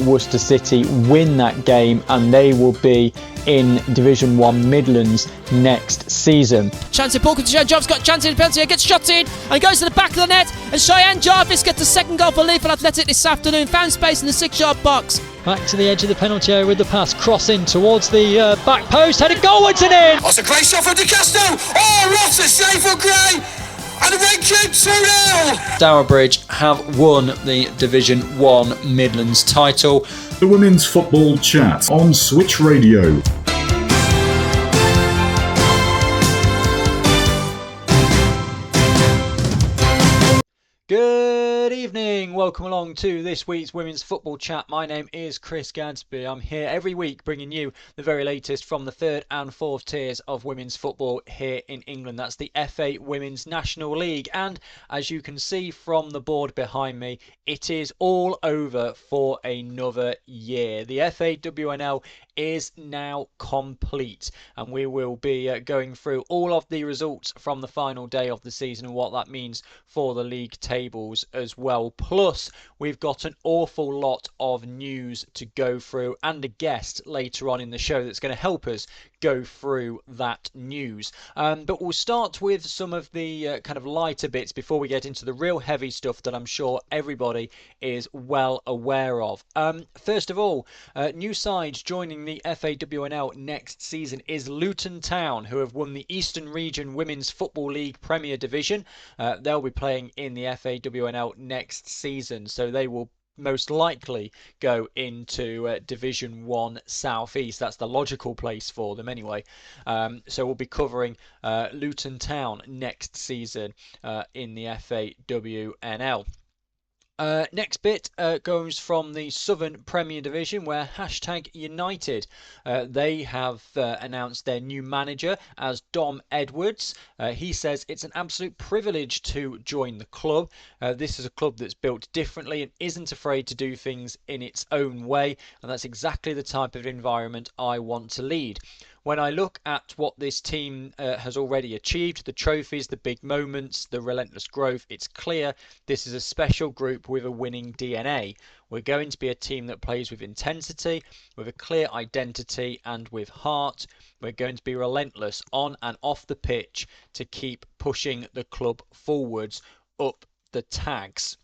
Worcester City win that game, and they will be in Division 1 Midlands next season. Chance in ball, Job's got chance in the penalty, gets shot in and goes to the back of the net, and Cheyenne Jarvis gets the second goal for Leafland Athletic this afternoon, found space in the 6-yard box. Back to the edge of the penalty area with the pass, crossing towards the back post, headed goalwards and in! That's a great shot from De Castro! Oh, what a save for Gray! And the Red Kid 2-0! Stourbridge have won the Division 1 Midlands title. The Women's Football Chat on Switch Radio. Good evening, welcome along to this week's Women's Football Chat. My name is Chris Gadsby. I'm here every week bringing you the very latest from the third and fourth tiers of women's football here in England. That's the FA Women's National League, and as you can see from the board behind me, it is all over for another year. The FAWNL is now complete, and we will be going through all of the results from the final day of the season and what that means for the league tables as well. Plus, we've got an awful lot of news to go through and a guest later on in the show that's going to help us go through that news. But we'll start with some of the kind of lighter bits before we get into the real heavy stuff that I'm sure everybody is well aware of. First of all, new sides joining the FAWNL next season is Luton Town, who have won the Eastern Region Women's Football League Premier Division. They'll be playing in the FAWNL next season, so they will most likely go into Division 1 South East. That's the logical place for them anyway. So we'll be covering Luton Town next season in the FAWNL. Next bit goes from the Southern Premier Division, where #United they have announced their new manager as Dom Edwards. He says it's an absolute privilege to join the club. This is a club that's built differently and isn't afraid to do things in its own way, and that's exactly the type of environment I want to lead. When I look at what this team has already achieved, the trophies, the big moments, the relentless growth, it's clear this is a special group with a winning DNA. We're going to be a team that plays with intensity, with a clear identity and with heart. We're going to be relentless on and off the pitch to keep pushing the club forwards up the tags.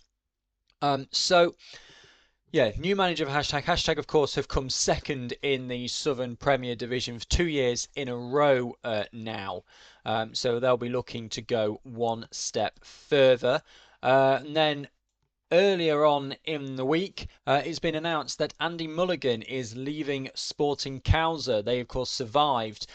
Yeah, new manager of #. Of course, have come second in the Southern Premier Division for 2 years in a row now. So they'll be looking to go one step further. And then earlier on in the week, it's been announced that Andy Mulligan is leaving Sporting Cowser. They, of course, survived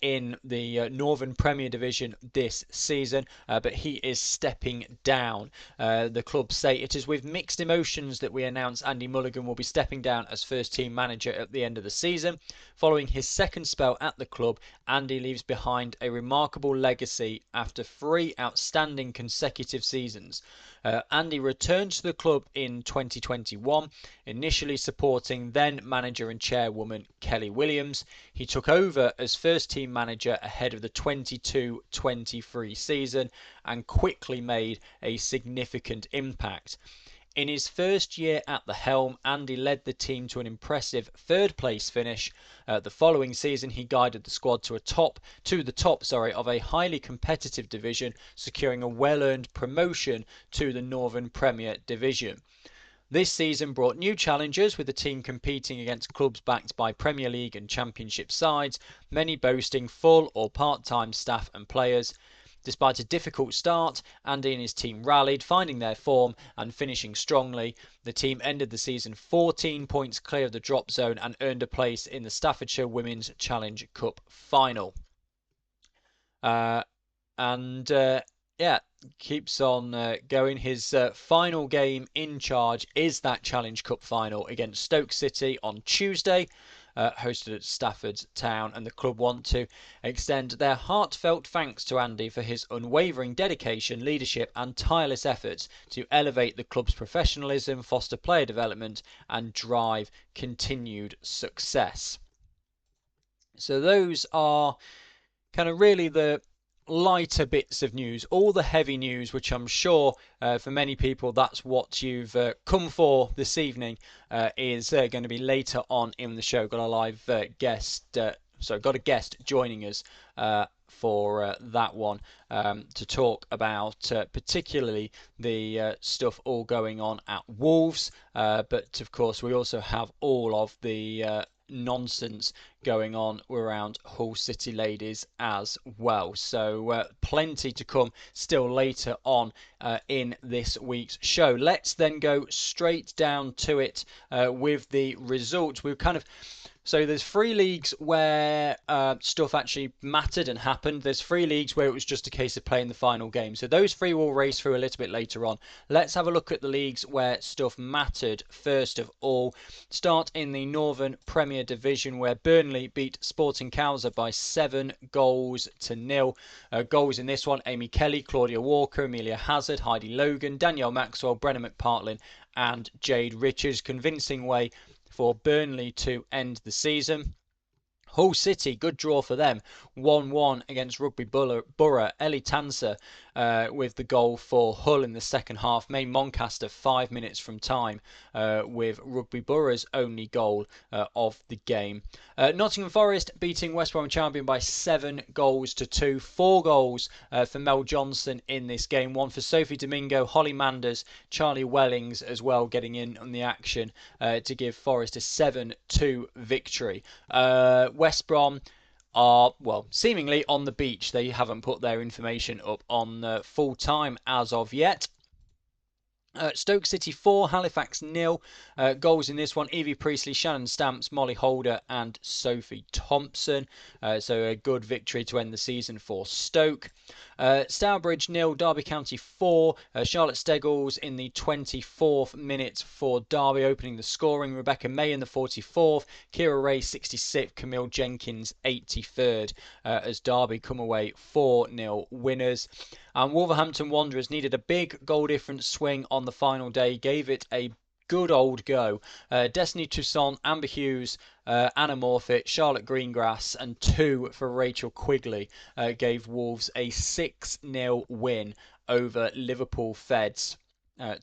in the Northern Premier Division this season, but he is stepping down. The club say it is with mixed emotions that we announce Andy Mulligan will be stepping down as first-team manager at the end of the season. Following his second spell at the club, Andy leaves behind a remarkable legacy after 3 outstanding consecutive seasons. Andy returned to the club in 2021, initially supporting then manager and chairwoman Kelly Williams. He took over as first team manager ahead of the 22-23 season and quickly made a significant impact. In his first year at the helm, Andy led the team to an impressive third place finish. The following season, he guided the squad to the top of a highly competitive division, securing a well-earned promotion to the Northern Premier Division. This season brought new challenges, with the team competing against clubs backed by Premier League and Championship sides, many boasting full or part-time staff and players. Despite a difficult start, Andy and his team rallied, finding their form and finishing strongly. The team ended the season 14 points clear of the drop zone and earned a place in the Staffordshire Women's Challenge Cup final. Keeps on going. His final game in charge is that Challenge Cup final against Stoke City on Tuesday. Hosted at Stafford Town, and the club want to extend their heartfelt thanks to Andy for his unwavering dedication, leadership and tireless efforts to elevate the club's professionalism, foster player development and drive continued success. So those are kind of really the lighter bits of news, all the heavy news, which I'm sure for many people that's what you've come for this evening, is going to be later on in the show. Got a live guest, got a guest joining us for that one to talk about particularly the stuff all going on at Wolves, but of course we also have all of the nonsense going on around Hull City ladies as well. So plenty to come still later on in this week's show. Let's then go straight down to it with the results. So there's 3 leagues where stuff actually mattered and happened. There's 3 leagues where it was just a case of playing the final game. So those 3 will race through a little bit later on. Let's have a look at the leagues where stuff mattered first of all. Start in the Northern Premier Division, where Burnley beat Sporting Cowser by 7 goals to 0. Goals in this one: Amy Kelly, Claudia Walker, Amelia Hazard, Heidi Logan, Danielle Maxwell, Brenna McPartlin and Jade Richards. Convincing way for Burnley to end the season. Hull City, good draw for them, 1-1 against Rugby Borough. Ellie Tanser with the goal for Hull in the second half. May Moncaster 5 minutes from time with Rugby Borough's only goal of the game. Nottingham Forest beating West Bromwich Albion by 7 goals to 2. 4 goals for Mel Johnson in this game. 1 for Sophie Domingo, Holly Manders, Charlie Wellings as well getting in on the action to give Forest a 7-2 victory. West Brom are, well, seemingly on the beach. They haven't put their information up on full time as of yet. Stoke City 4, Halifax 0. Goals in this one: Evie Priestley, Shannon Stamps, Molly Holder and Sophie Thompson. So a good victory to end the season for Stoke. Stourbridge 0, Derby County 4. Charlotte Steggles in the 24th minute for Derby, opening the scoring. Rebecca May in the 44th. Kira Ray 66th. Camille Jenkins 83rd as Derby come away 4-0 winners. And Wolverhampton Wanderers needed a big goal difference swing on the final day, gave it a good old go. Destiny Toussaint, Amber Hughes, Anna Morfitt, Charlotte Greengrass and 2 for Rachel Quigley gave Wolves a 6-0 win over Liverpool Feds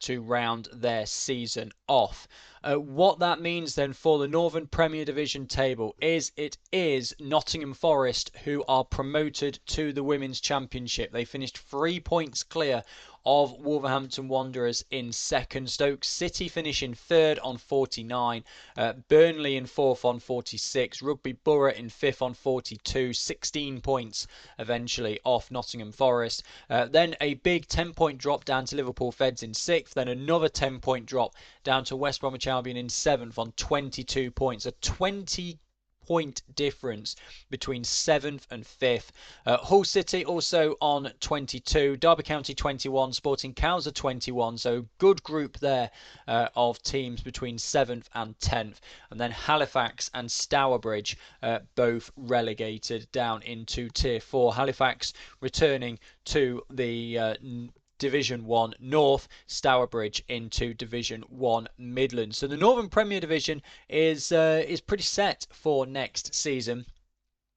to round their season off. What that means then for the Northern Premier Division table is it is Nottingham Forest who are promoted to the Women's Championship. They finished 3 points clear of Wolverhampton Wanderers in second. Stoke City finish in third on 49. Burnley in fourth on 46. Rugby Borough in fifth on 42. 16 points eventually off Nottingham Forest. Then a big 10-point drop down to Liverpool Feds in sixth. Then another 10-point drop down to West Bromwich Albion in seventh on 22 points. A 20-point difference between 7th and 5th. Hull City also on 22, Derby County 21, Sporting Cowser 21, so good group there of teams between 7th and 10th. And then Halifax and Stourbridge both relegated down into Tier 4. Halifax returning to the Division 1 North, Stourbridge into Division 1 Midlands. So the Northern Premier Division is pretty set for next season,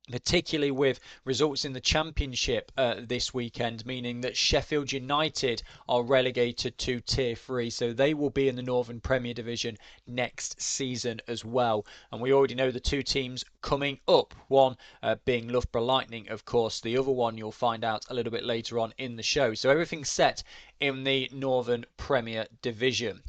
particularly with results in the Championship this weekend, meaning that Sheffield United are relegated to Tier 3, so they will be in the Northern Premier Division next season as well. And we already know the 2 teams coming up, one being Loughborough Lightning, of course, the other one you'll find out a little bit later on in the show. So everything's set in the Northern Premier Division.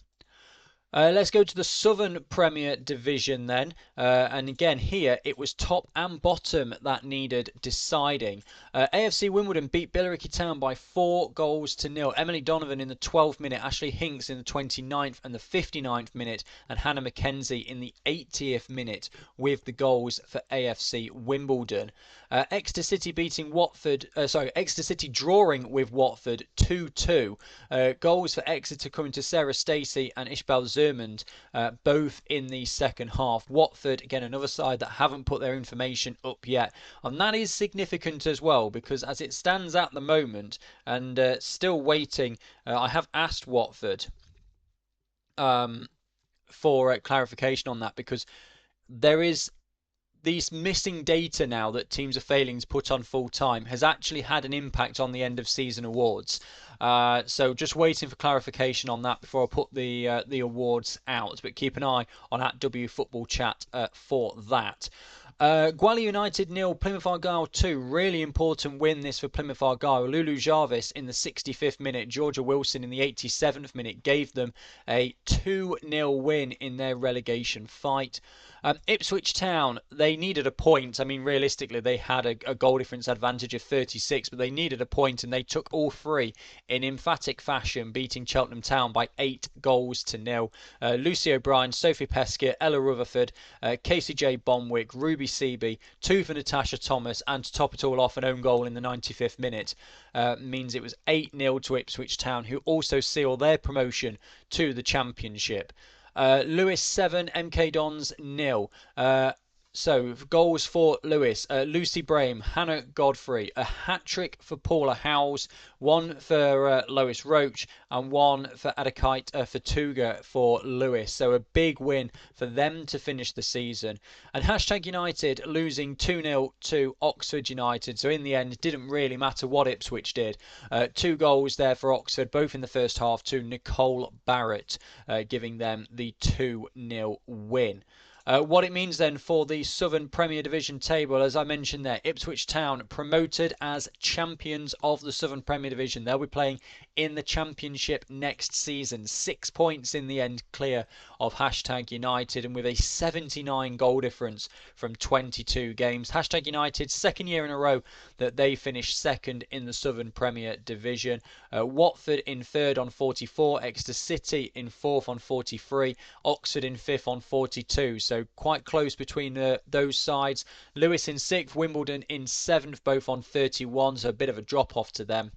Let's go to the Southern Premier Division then. And again, here it was top and bottom that needed deciding. AFC Wimbledon beat Billericay Town by 4 goals to 0. Emily Donovan in the 12th minute, Ashley Hinks in the 29th and the 59th minute, and Hannah McKenzie in the 80th minute with the goals for AFC Wimbledon. Exeter City beating Exeter City drawing with Watford 2-2. Goals for Exeter coming to Sarah Stacey and Ishbel Zermond, both in the second half. Watford, again, another side that haven't put their information up yet. And that is significant as well, because as it stands at the moment, and still waiting, I have asked Watford for clarification on that, because there is these missing data now that teams are failing to put on full time has actually had an impact on the end of season awards. So just waiting for clarification on that before I put the awards out. But keep an eye on @WFootballChat for that. Gwali United 0, Plymouth Argyle 2. Really important win this for Plymouth Argyle. Lulu Jarvis in the 65th minute, Georgia Wilson in the 87th minute gave them a 2-0 win in their relegation fight. Ipswich Town, they needed a point. I mean, realistically, they had a goal difference advantage of 36, but they needed a point, and they took all three in emphatic fashion, beating Cheltenham Town by 8-0. Lucy O'Brien, Sophie Peskett, Ella Rutherford, Casey J. Bonwick, Ruby Seaby, 2 for Natasha Thomas, and to top it all off, an own goal in the 95th minute. Means it was 8-0 to Ipswich Town, who also seal their promotion to the Championship. Lewis 7, MK Dons 0. So goals for Lewis: Lucy Braham, Hannah Godfrey, a hat-trick for Paula Howes, 1 for Lois Roach, and 1 for Adakite Fatuga for Lewis. So a big win for them to finish the season. And #United losing 2-0 to Oxford United. So in the end, it didn't really matter what Ipswich did. 2 goals there for Oxford, both in the first half, to Nicole Barrett, giving them the 2-0 win. What it means then for the Southern Premier Division table, as I mentioned there, Ipswich Town promoted as champions of the Southern Premier Division. They'll be playing in the Championship next season. 6 points in the end clear of #United, and with a 79 goal difference from 22 games. #United, second year in a row that they finished second in the Southern Premier Division. Watford in third on 44, Exeter City in fourth on 43, Oxford in fifth on 42. So quite close between those sides. Lewis in 6th, Wimbledon in 7th, both on 31, so a bit of a drop off to them.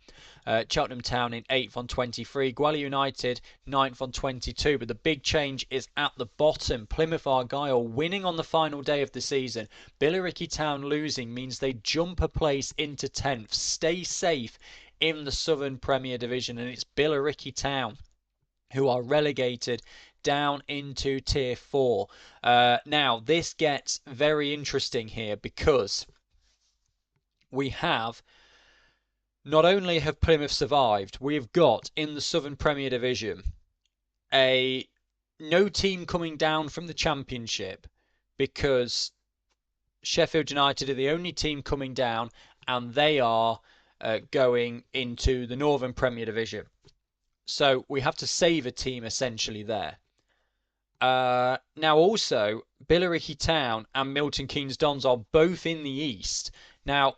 Cheltenham Town in 8th on 23, Gwali United 9th on 22, but the big change is at the bottom. Plymouth Argyle winning on the final day of the season. Billericay Town losing means they jump a place into 10th, stay safe in the Southern Premier Division, and it's Billericay Town who are relegated down into Tier 4. Now, this gets very interesting here, because we have, not only have Plymouth survived, we've got in the Southern Premier Division no team coming down from the Championship, because Sheffield United are the only team coming down, and they are going into the Northern Premier Division. So we have to save a team essentially there. Now also, Billericay Town and Milton Keynes Dons are both in the East. Now,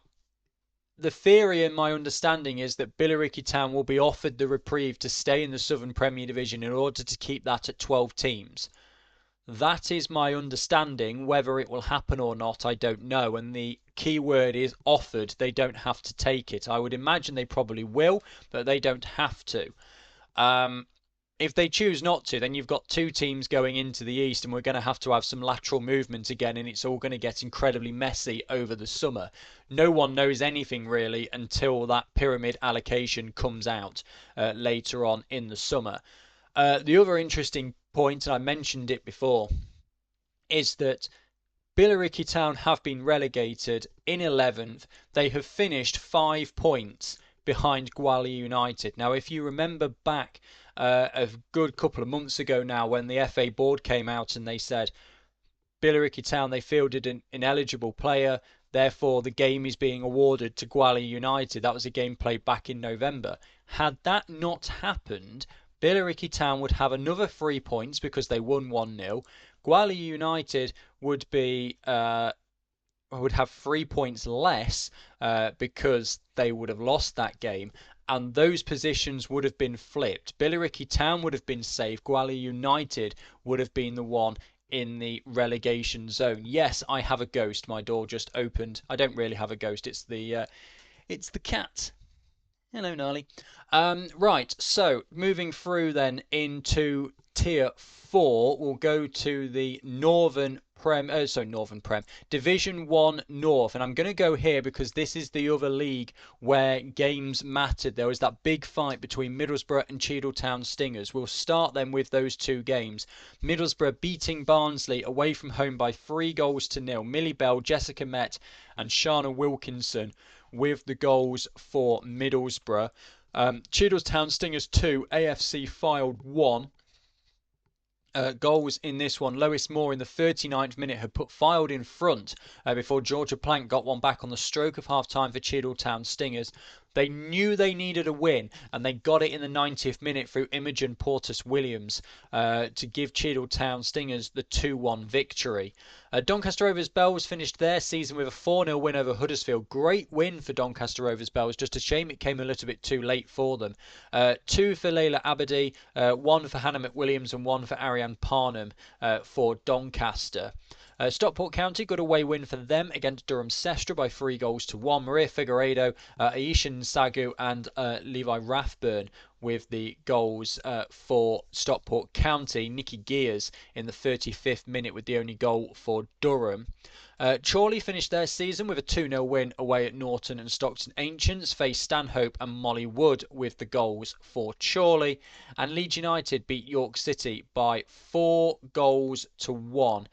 the theory and my understanding is that Billericay Town will be offered the reprieve to stay in the Southern Premier Division in order to keep that at 12 teams. That is my understanding. Whether it will happen or not, I don't know. And the key word is offered. They don't have to take it. I would imagine they probably will, but they don't have to. If they choose not to, then you've got 2 teams going into the East, and we're going to have some lateral movement again, and it's all going to get incredibly messy over the summer. No one knows anything really until that pyramid allocation comes out later on in the summer. The other interesting point, and I mentioned it before, is that Billericay Town have been relegated in 11th. They have finished 5 points behind Gwali United. Now, if you remember back a good couple of months ago now, when the FA board came out and they said Billericay Town, they fielded an ineligible player, therefore the game is being awarded to Gwali United. That was a game played back in November. Had that not happened, Billericay Town would have another 3 points because they won 1-0. Gwali United would have 3 points less because they would have lost that game, and those positions would have been flipped. Billericay Town would have been safe. Gwali United would have been the one in the relegation zone. Yes, I have a ghost. My door just opened. I don't really have a ghost. It's the cat. Hello, Gnarly. Right, so moving through then into Tier 4, we'll go to the Northern Division 1 North. And I'm going to go here because this is the other league where games mattered. There was that big fight between Middlesbrough and Cheadletown Stingers. We'll start then with those two games. Middlesbrough beating Barnsley away from home by 3-0. Millie Bell, Jessica Met and Shana Wilkinson with the goals for Middlesbrough. Cheadletown Stingers 2, AFC Fylde 1. Goals in this one. Lois Moore in the 39th minute had put Fylde in front before Georgia Plank got one back on the stroke of half-time for Cheadletown Stingers. They knew they needed a win, and they got it in the 90th minute through Imogen Portis-Williams to give Cheadletown Stingers the 2-1 victory. Doncaster Rovers Bells finished their season with a 4-0 win over Huddersfield. Great win for Doncaster Rovers Bells. Just a shame it came a little bit too late for them. 2 for Layla Abadi, 1 for Hannah McWilliams, and 1 for Ariane Parnham for Doncaster. Stockport County got a away win for them against Durham Sestra by 3-1. Maria Figueiredo, Aisha Sagu and Levi Rathburn with the goals for Stockport County. Nikki Gears in the 35th minute with the only goal for Durham. Chorley finished their season with a 2-0 win away at Norton, and Stockton Ancients faced Stanhope and Molly Wood with the goals for Chorley. And Leeds United beat York City by 4-1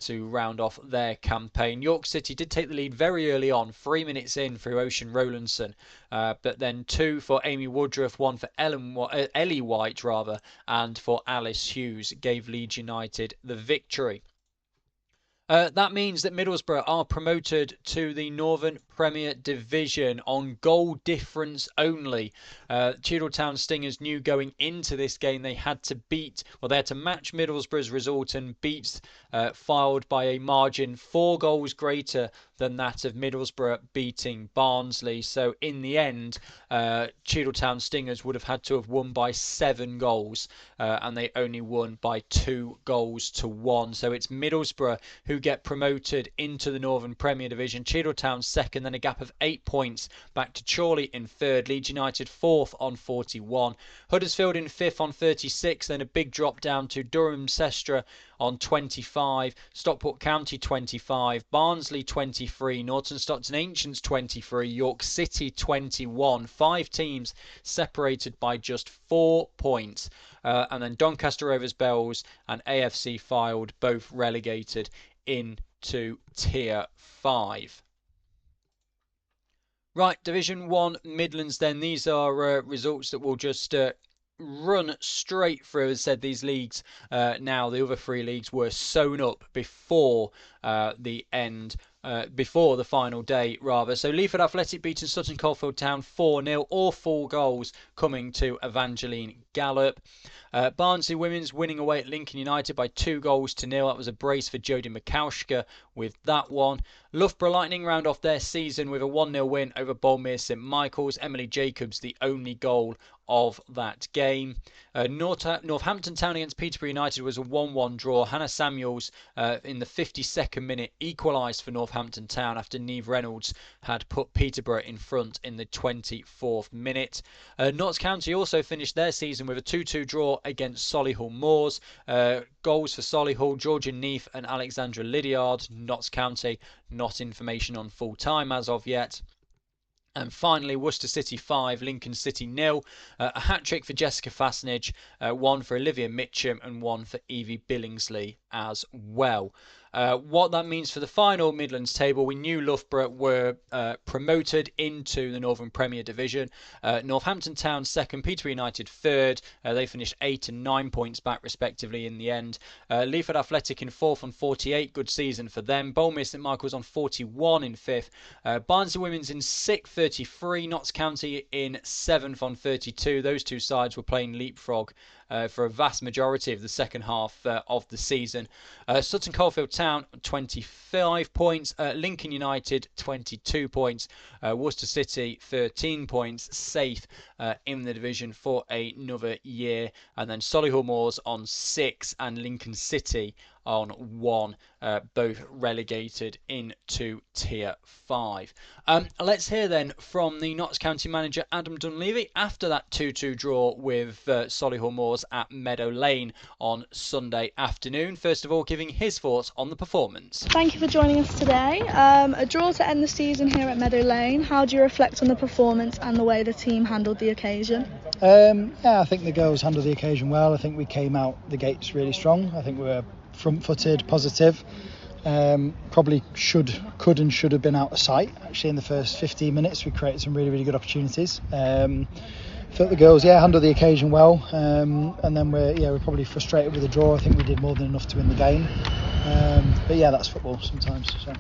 to round off their campaign. York City did take the lead very early on, 3 minutes in through Ocean Rowlandson, but then 2 for Amy Woodruff, 1 for Ellie White and for Alice Hughes gave Leeds United the victory. That means that Middlesbrough are promoted to the Northern Premier Division on goal difference only. Cheadletown Stingers knew going into this game they had to match Middlesbrough's result and beat Fylde by a margin 4 goals greater than that of Middlesbrough beating Barnsley. So in the end, Cheadletown Stingers would have had to have won by 7 goals, and they only won by 2-1. So it's Middlesbrough who get promoted into the Northern Premier Division. Cheadletown second, then a gap of 8 points back to Chorley in third. Leeds United fourth on 41. Huddersfield in fifth on 36. Then a big drop down to Durham Sestra on 25. Stockport County 25. Barnsley 23. Norton Stockton Ancients 23. York City 21. 5 teams separated by just 4 points. And then Doncaster Rovers Bells and AFC Fylde both relegated into Tier 5. Right, Division 1 Midlands then. These are results that will just run straight through. As I said, these leagues now, the other 3 leagues were sewn up before the end. Before the final day, rather. So Leaford Athletic beating Sutton Coldfield Town 4-0, all 4 goals coming to Evangeline Gallup. Barnsley Women's winning away at Lincoln United by 2-0. That was a brace for Jodie Makauska with that one. Loughborough Lightning round off their season with a 1-0 win over Bournemouth St Michael's. Emily Jacobs the only goal of that game. Northampton Town against Peterborough United was a 1-1 draw. Hannah Samuels in the 52nd minute equalised for Northampton Town after Neve Reynolds had put Peterborough in front in the 24th minute. Notts County also finished their season with a 2-2 draw against Solihull Moors. Goals for Solihull, Georgia Neef and Alexandra Lydiard. Notts County, not information on full time as of yet. And finally, Worcester City 5, Lincoln City 0. A hat-trick for Jessica Fassnage, 1 for Olivia Mitchum and 1 for Evie Billingsley as well. What that means for the final Midlands table, we knew Loughborough were promoted into the Northern Premier Division. Northampton Town second, Peterborough United third. They finished 8 and 9 points back respectively in the end. Leaford Athletic in fourth on 48, good season for them. Bournemouth St Michael's on 41 in fifth. Barnsley Women's in sixth, 33. Notts County in seventh on 32. Those two sides were playing leapfrog for a vast majority of the second half of the season. Sutton Coldfield Town 25 points, Lincoln United 22 points, Worcester City 13 points, safe in the division for another year, and then Solihull Moors on 6 and Lincoln City on 1, both relegated into Tier 5. Let's hear then from the Notts County manager Adam Dunleavy after that 2-2 draw with Solihull Moors at Meadow Lane on Sunday afternoon. First of all, giving his thoughts on the performance. Thank you for joining us today. A draw to end the season here at Meadow Lane. How do you reflect on the performance and the way the team handled the occasion? I think the girls handled the occasion well. I think we came out the gates really strong. I think we were front-footed, positive. Probably could and should have been out of sight. Actually, in the first 15 minutes, we created some really, really good opportunities. Thought the girls, handled the occasion well, and then we're probably frustrated with the draw. I think we did more than enough to win the game. But that's football sometimes. So.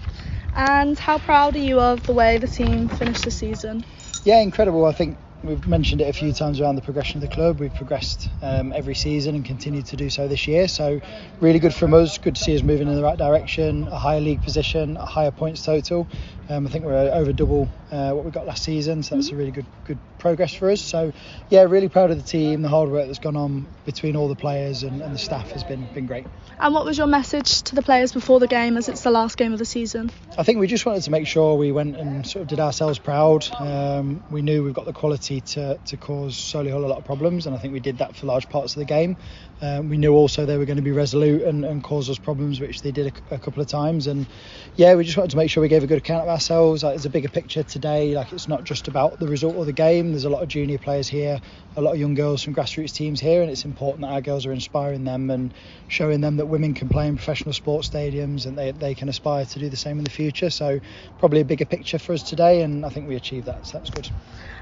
And how proud are you of the way the team finished the season? Yeah, incredible. I think we've mentioned it a few times around the progression of the club. We've progressed every season and continued to do so this year. So really good from us. Good to see us moving in the right direction. A higher league position, a higher points total. I think we're over double what we got last season. So that's a really good progress for us. So really proud of the team. The hard work that's gone on between all the players and the staff has been great. And what was your message to the players before the game, as it's the last game of the season? I think we just wanted to make sure we went and sort of did ourselves proud. We knew we've got the quality to cause Solihull a lot of problems, and I think we did that for large parts of the game. We knew also they were going to be resolute and cause us problems, which they did a couple of times. And we just wanted to make sure we gave a good account of ourselves. There's a bigger picture today. It's not just about the result of the game. There's a lot of junior players here, a lot of young girls from grassroots teams here, and it's important that our girls are inspiring them and showing them that women can play in professional sports stadiums and they can aspire to do the same in the future. So probably a bigger picture for us today, and I think we achieved that, so that's good.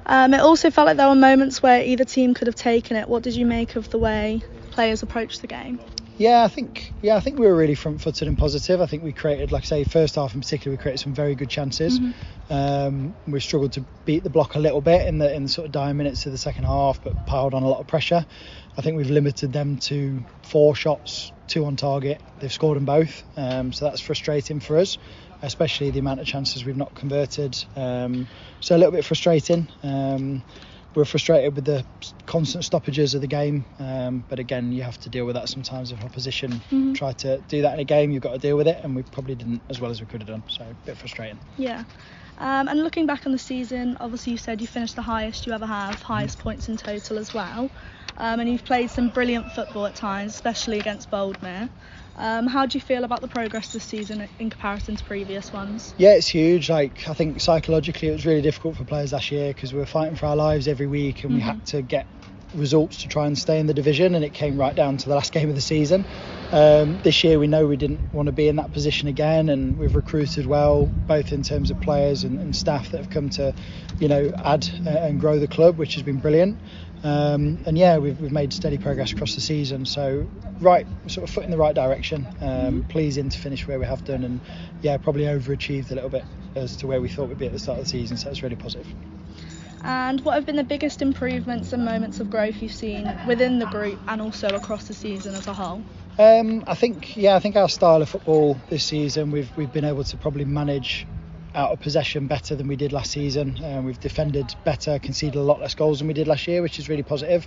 It also felt like there were moments where either team could have taken it. What did you make of the way players approached the game? I think we were really front-footed and positive. I think we created, like I say, first half in particular, we created some very good chances. We struggled to beat the block a little bit in the sort of dying minutes of the second half, but piled on a lot of pressure. I think we've limited them to 4 shots, 2 on target. They've scored them both, so that's frustrating for us, especially the amount of chances we've not converted. So a little bit frustrating. We're frustrated with the constant stoppages of the game, but again, you have to deal with that sometimes. If opposition try to do that in a game, you've got to deal with it, and we probably didn't as well as we could have done, so a bit frustrating. And looking back on the season, obviously you said you finished the highest you ever have, highest points in total as well, and you've played some brilliant football at times, especially against Boldmere. How do you feel about the progress this season in comparison to previous ones? Yeah, it's huge. I think psychologically it was really difficult for players last year because we were fighting for our lives every week, and we had to get results to try and stay in the division, and it came right down to the last game of the season. This year we know we didn't want to be in that position again, and we've recruited well, both in terms of players and staff that have come to add and grow the club, which has been brilliant. We've made steady progress across the season, so sort of foot in the right direction. Pleasing to finish where we have done, and probably overachieved a little bit as to where we thought we'd be at the start of the season, so it's really positive. And what have been the biggest improvements and moments of growth you've seen within the group and also across the season as a whole? I think our style of football this season, we've been able to probably manage out of possession better than we did last season. We've defended better, conceded a lot less goals than we did last year, which is really positive.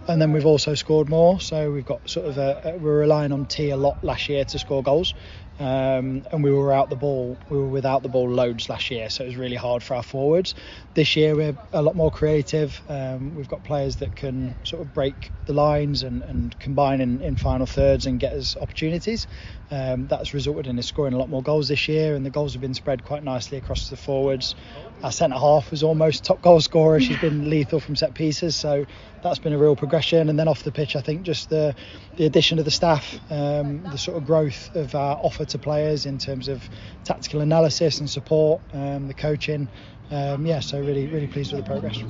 And then we've also scored more, so we've got sort of we're relying on T a lot last year to score goals. And we were without the ball loads last year, so it was really hard for our forwards. This year we're a lot more creative. We've got players that can sort of break the lines and combine in final thirds and get us opportunities. That's resulted in us scoring a lot more goals this year, and the goals have been spread quite nicely across the forwards. Our centre half was almost top goal scorer. She's been lethal from set pieces, so that's been a real progression. And then off the pitch, I think just the addition of the staff, the sort of growth of our offer to players in terms of tactical analysis and support, the coaching. So really pleased with the progress.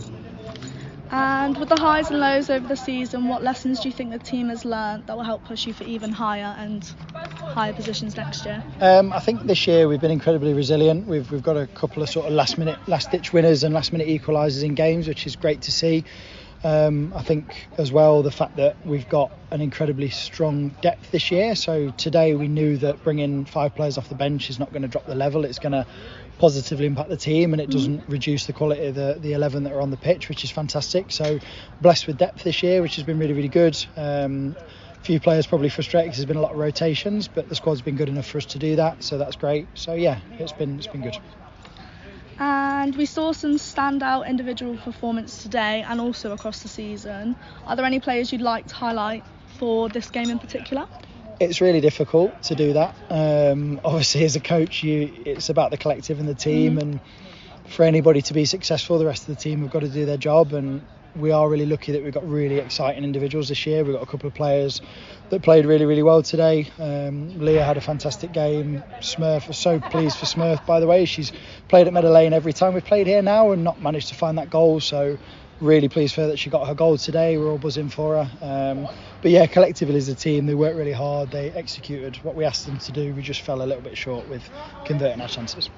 And with the highs and lows over the season, what lessons do you think the team has learned that will help push you for even higher and higher positions next year? I think this year we've been incredibly resilient. We've got a couple of sort of last ditch winners and last minute equalisers in games, which is great to see. I think as well the fact that we've got an incredibly strong depth this year. So today we knew that bringing 5 players off the bench is not going to drop the level. It's going to positively impact the team, and it doesn't reduce the quality of the 11 that are on the pitch, which is fantastic. So blessed with depth this year, which has been really, really good. A few players probably frustrated because there's been a lot of rotations, but the squad's been good enough for us to do that, so that's great. So yeah, it's been good. And we saw some standout individual performance today and also across the season. Are there any players you'd like to highlight for this game in particular? It's really difficult to do that. Obviously, as a coach, it's about the collective and the team, and for anybody to be successful, the rest of the team have got to do their job. And we are really lucky that we've got really exciting individuals this year. We've got a couple of players that played really well today. Leah had a fantastic game. Smurf, was so pleased for Smurf, by the way. She's played at Meadow Lane every time we've played here now and not managed to find that goal. So really pleased for her that she got her goal today. We're all buzzing for her. But yeah, collectively as a team, they worked really hard. They executed what we asked them to do. We just fell a little bit short with converting our chances.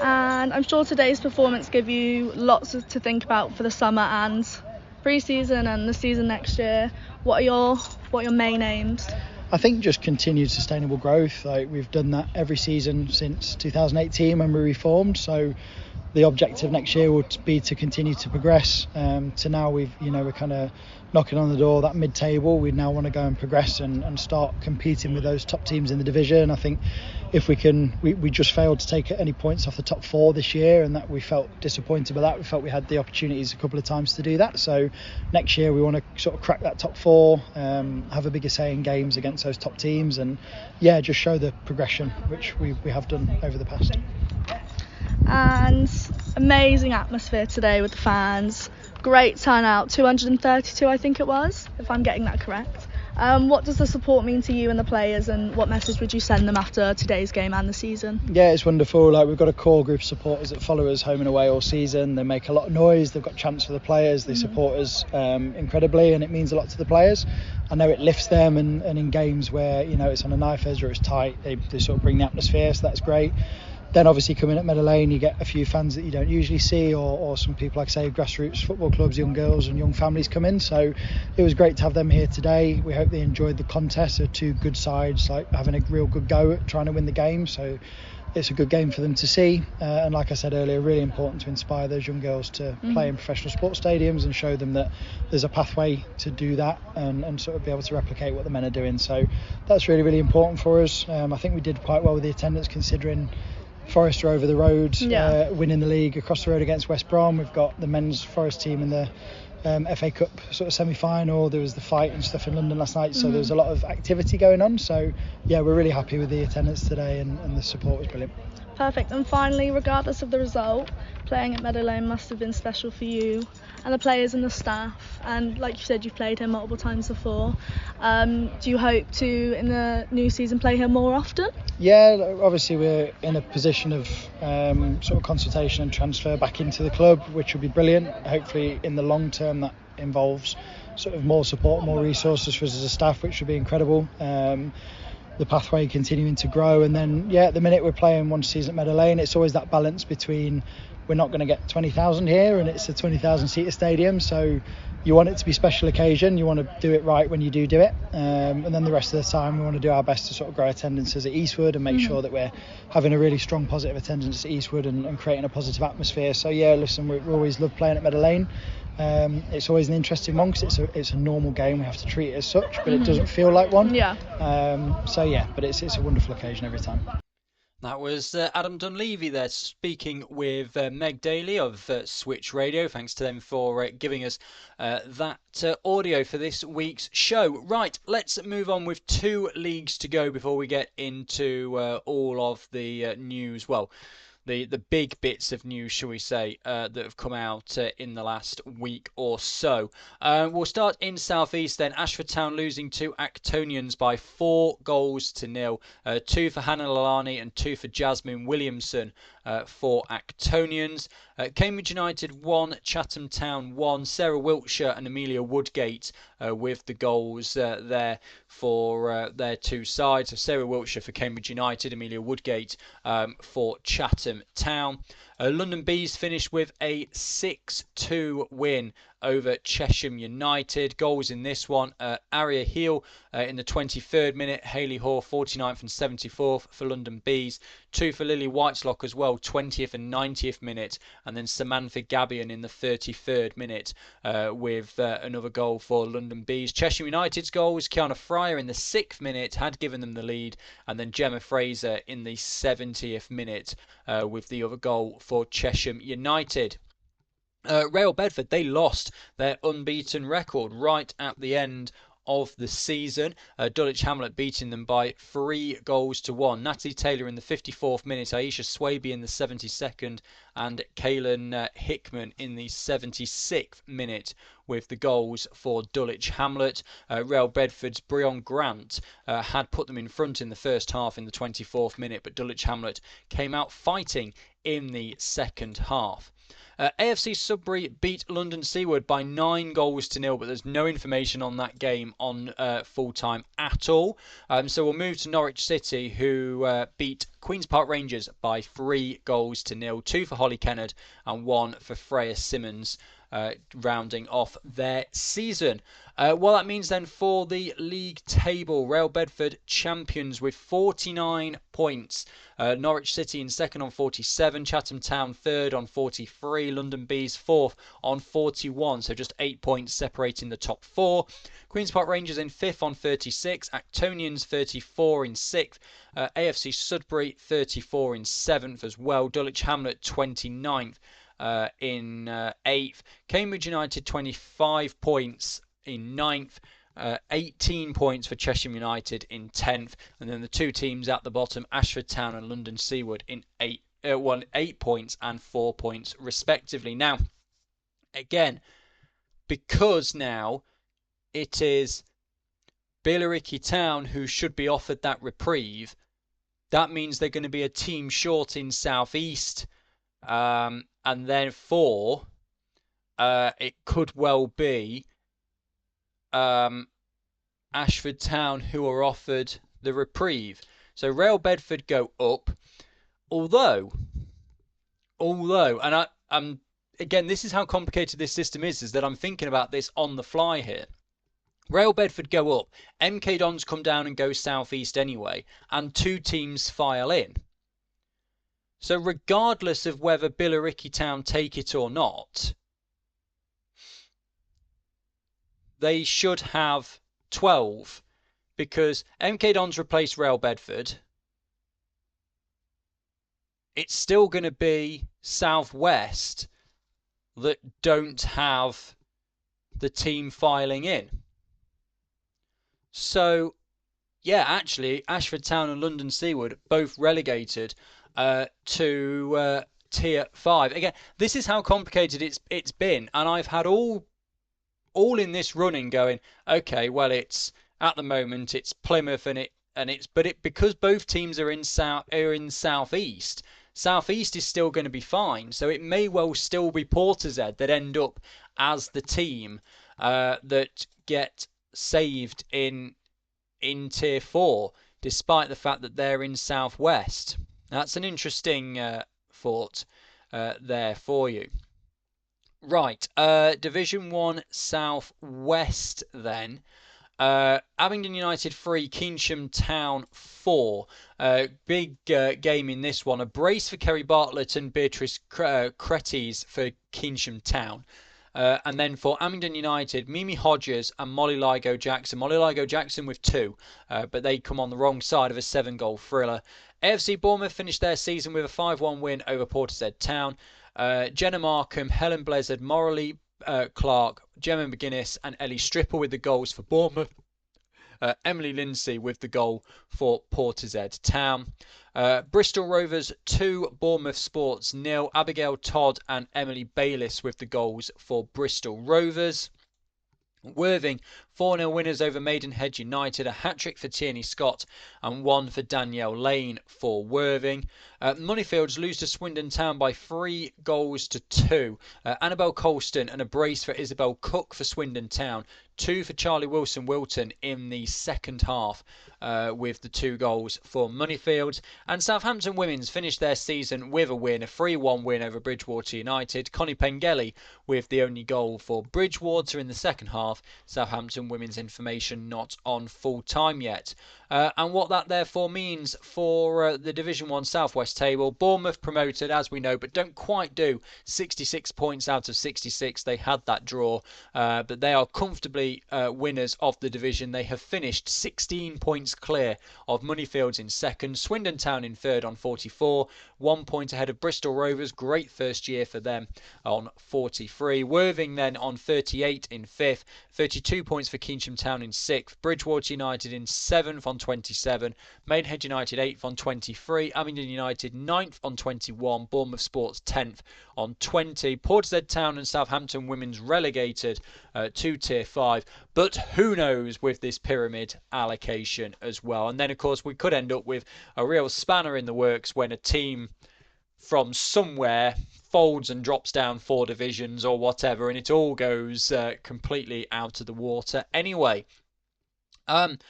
And I'm sure today's performance gave you lots to think about for the summer and pre-season and the season next year. What are your main aims? I think just continued sustainable growth. Like, we've done that every season since 2018 when we reformed. So the objective next year would be to continue to progress. To now we're kind of knocking on the door that mid-table. We now want to go and progress and start competing with those top teams in the division. I think if we can, we just failed to take any points off the top four this year, and that we felt disappointed by that. We felt we had the opportunities a couple of times to do that. So next year we want to sort of crack that top four, have a bigger say in games against those top teams, and yeah, just show the progression which we have done over the past. And amazing atmosphere today with the fans. Great turnout, 232 I think it was, if I'm getting that correct. What does the support mean to you and the players, and what message would you send them after today's game and the season? Yeah, it's wonderful. Like, we've got a core group of supporters that follow us home and away all season. They make a lot of noise, they've got chants for the players, they support us incredibly, and it means a lot to the players. I know it lifts them, and in games where it's on a knife edge or it's tight, they sort of bring the atmosphere, so that's great. Then obviously coming at Meadow Lane, you get a few fans that you don't usually see, or some people, like I say, grassroots football clubs, young girls and young families come in. So it was great to have them here today. We hope they enjoyed the contest. They're two good sides, like having a real good go at trying to win the game. So it's a good game for them to see. And like I said earlier, really important to inspire those young girls to play in professional sports stadiums and show them that there's a pathway to do that and sort of be able to replicate what the men are doing. So that's really important for us. I think we did quite well with the attendance, considering Forest are over the road, winning the league across the road against West Brom. We've got the men's Forest team in the FA Cup sort of semi-final. There was the fight and stuff in London last night, so there was a lot of activity going on. So yeah, we're really happy with the attendance today, and the support was brilliant. Perfect. And finally, regardless of the result, playing at Meadow Lane must have been special for you and the players and the staff. And like you said, you've played here multiple times before. Do you hope to, in the new season, play here more often? Yeah, obviously we're in a position of sort of consultation and transfer back into the club, which will be brilliant. Hopefully in the long term that involves sort of more support, more resources for us as a staff, which would be incredible. The pathway continuing to grow, and then at the minute we're playing one season at Meadow Lane. It's always that balance between, we're not going to get 20,000 here and it's a 20,000 seater stadium, so you want it to be a special occasion, you want to do it right when you do it, and then the rest of the time we want to do our best to sort of grow attendances at Eastwood and make sure that we're having a really strong positive attendance at Eastwood and creating a positive atmosphere. So yeah, listen, we always love playing at Meadow Lane. It's always an interesting one because it's a normal game. We have to treat it as such, but it doesn't feel like one. But it's a wonderful occasion every time. That was Adam Dunleavy there speaking with Meg Daly of Switch Radio. Thanks to them for giving us that audio for this week's show. Right, let's move on with 2 leagues to go before we get into all of the news. Well, the big bits of news, shall we say, that have come out in the last week or so. We'll start in South East then. Ashford Town losing to Actonians by 4-0. 2 for Hannah Lalani and 2 for Jasmine Williamson for Actonians. Cambridge United 1, Chatham Town 1. Sarah Wiltshire and Amelia Woodgate with the goals there for their 2 sides. So Sarah Wiltshire for Cambridge United, Amelia Woodgate for Chatham Town. London Bees finished with a 6-2 win over Chesham United. Goals in this one, Aria Heel in the 23rd minute, Hayley Hoare 49th and 74th for London Bees. 2 for Lily Whitelock as well, 20th and 90th minute, and then Samantha Gabion in the 33rd minute with another goal for London Bees. Chesham United's goal was Kiana Fryer in the 6th minute, had given them the lead, and then Gemma Fraser in the 70th minute with the other goal for Chesham United. Real Bedford, they lost their unbeaten record right at the end of the season. Dulwich Hamlet beating them by 3-1. Natalie Taylor in the 54th minute, Aisha Swaby in the 72nd, and Kaylin Hickman in the 76th minute with the goals for Dulwich Hamlet. Real Bedford's Breon Grant had put them in front in the first half in the 24th minute, but Dulwich Hamlet came out fighting in the second half. AFC Sudbury beat London Seaward by 9-0, but there's no information on that game on full time at all. So we'll move to Norwich City, who beat Queen's Park Rangers by 3-0. 2 for Holly Kennard and 1 for Freya Simmons, rounding off their season. Well, that means then for the league table, Real Bedford champions with 49 points. Norwich City in second on 47, Chatham Town third on 43, London Bees fourth on 41, so just 8 points separating the top 4. Queen's Park Rangers in fifth on 36, Actonians 34 in sixth, AFC Sudbury 34 in seventh as well, Dulwich Hamlet 29th in 8th, Cambridge United 25 points in 9th, 18 points for Chesham United in 10th, and then the two teams at the bottom, Ashford Town and London Seaward, in 8 points and 4 points respectively. Now, again, because now it is Billericay Town who should be offered that reprieve, that means they're going to be a team short in South East, and therefore it could well be Ashford Town who are offered the reprieve. So Real Bedford go up, although, and I'm again, this is how complicated this system is that I'm thinking about this on the fly here. Real Bedford go up, MK Dons come down and go South East anyway, and 2 teams file in. So regardless of whether Billericay Town take it or not, they should have 12, because MK Dons replace Real Bedford. It's still going to be South West that don't have the team filing in. So, yeah, actually, Ashford Town and London Seaward both relegated to Tier 5. Again, this is how complicated it's been, and I've had all in this running going, okay, well, it's at the moment it's Plymouth because both teams are in South East. South East is still going to be fine, so it may well still be Portishead that end up as the team that get saved in Tier 4, despite the fact that they're in South West. That's an interesting thought there for you. Right, Division 1 South West then. Abingdon United 3, Keynsham Town 4. Big game in this one. A brace for Kerry Bartlett and Beatrice Cretes for Keynsham Town. And then for Abingdon United, Mimi Hodges and Molly Ligo Jackson. Molly Ligo Jackson with 2, but they come on the wrong side of a 7-goal thriller. AFC Bournemouth finished their season with a 5-1 win over Portishead Town. Jenna Markham, Helen Blizzard, Morley Clark, Gemma McGuinness and Ellie Stripper with the goals for Bournemouth. Emily Lindsay with the goal for Portishead Town. Bristol Rovers 2, Bournemouth Sports 0. Abigail Todd and Emily Bayliss with the goals for Bristol Rovers. Worthing 4-0 winners over Maidenhead United, a hat-trick for Tierney Scott and one for Danielle Lane for Worthing. Moneyfields lose to Swindon Town by 3-2. Annabelle Colston and a brace for Isabel Cook for Swindon Town. 2 for Charlie Wilson-Wilton in the second half with the 2 goals for Moneyfields. And Southampton Women's finished their season with a win, a 3-1 win over Bridgewater United. Connie Pengelly with the only goal for Bridgewater in the second half. Southampton Women's information not on full time yet. And what that therefore means for the Division 1 Southwest table, Bournemouth promoted as we know, but don't quite do 66 points out of 66. They had that draw, but they are comfortably winners of the division. They have finished 16 points clear of Moneyfields in second, Swindon Town in third on 44, 1 point ahead of Bristol Rovers, great first year for them, on 43. Worthing then on 38 in fifth, 32 points for Keynsham Town in sixth, Bridgewater United in seventh on 27, Maidenhead United 8th on 23, Abingdon United 9th on 21, Bournemouth Sports 10th on 20, Portishead Town and Southampton Women's relegated to Tier 5, but who knows with this pyramid allocation as well. And then of course we could end up with a real spanner in the works when a team from somewhere folds and drops down 4 divisions or whatever, and it all goes completely out of the water anyway. And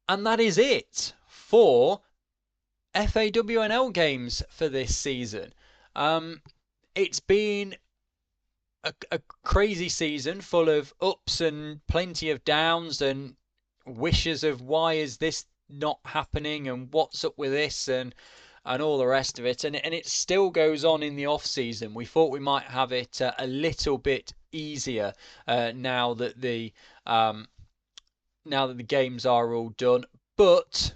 that is it for FAWNL games for this season. It's been a crazy season full of ups and plenty of downs and wishes of why is this not happening and what's up with this and all the rest of it. And it still goes on in the off season. We thought we might have it a little bit easier now that the games are all done, but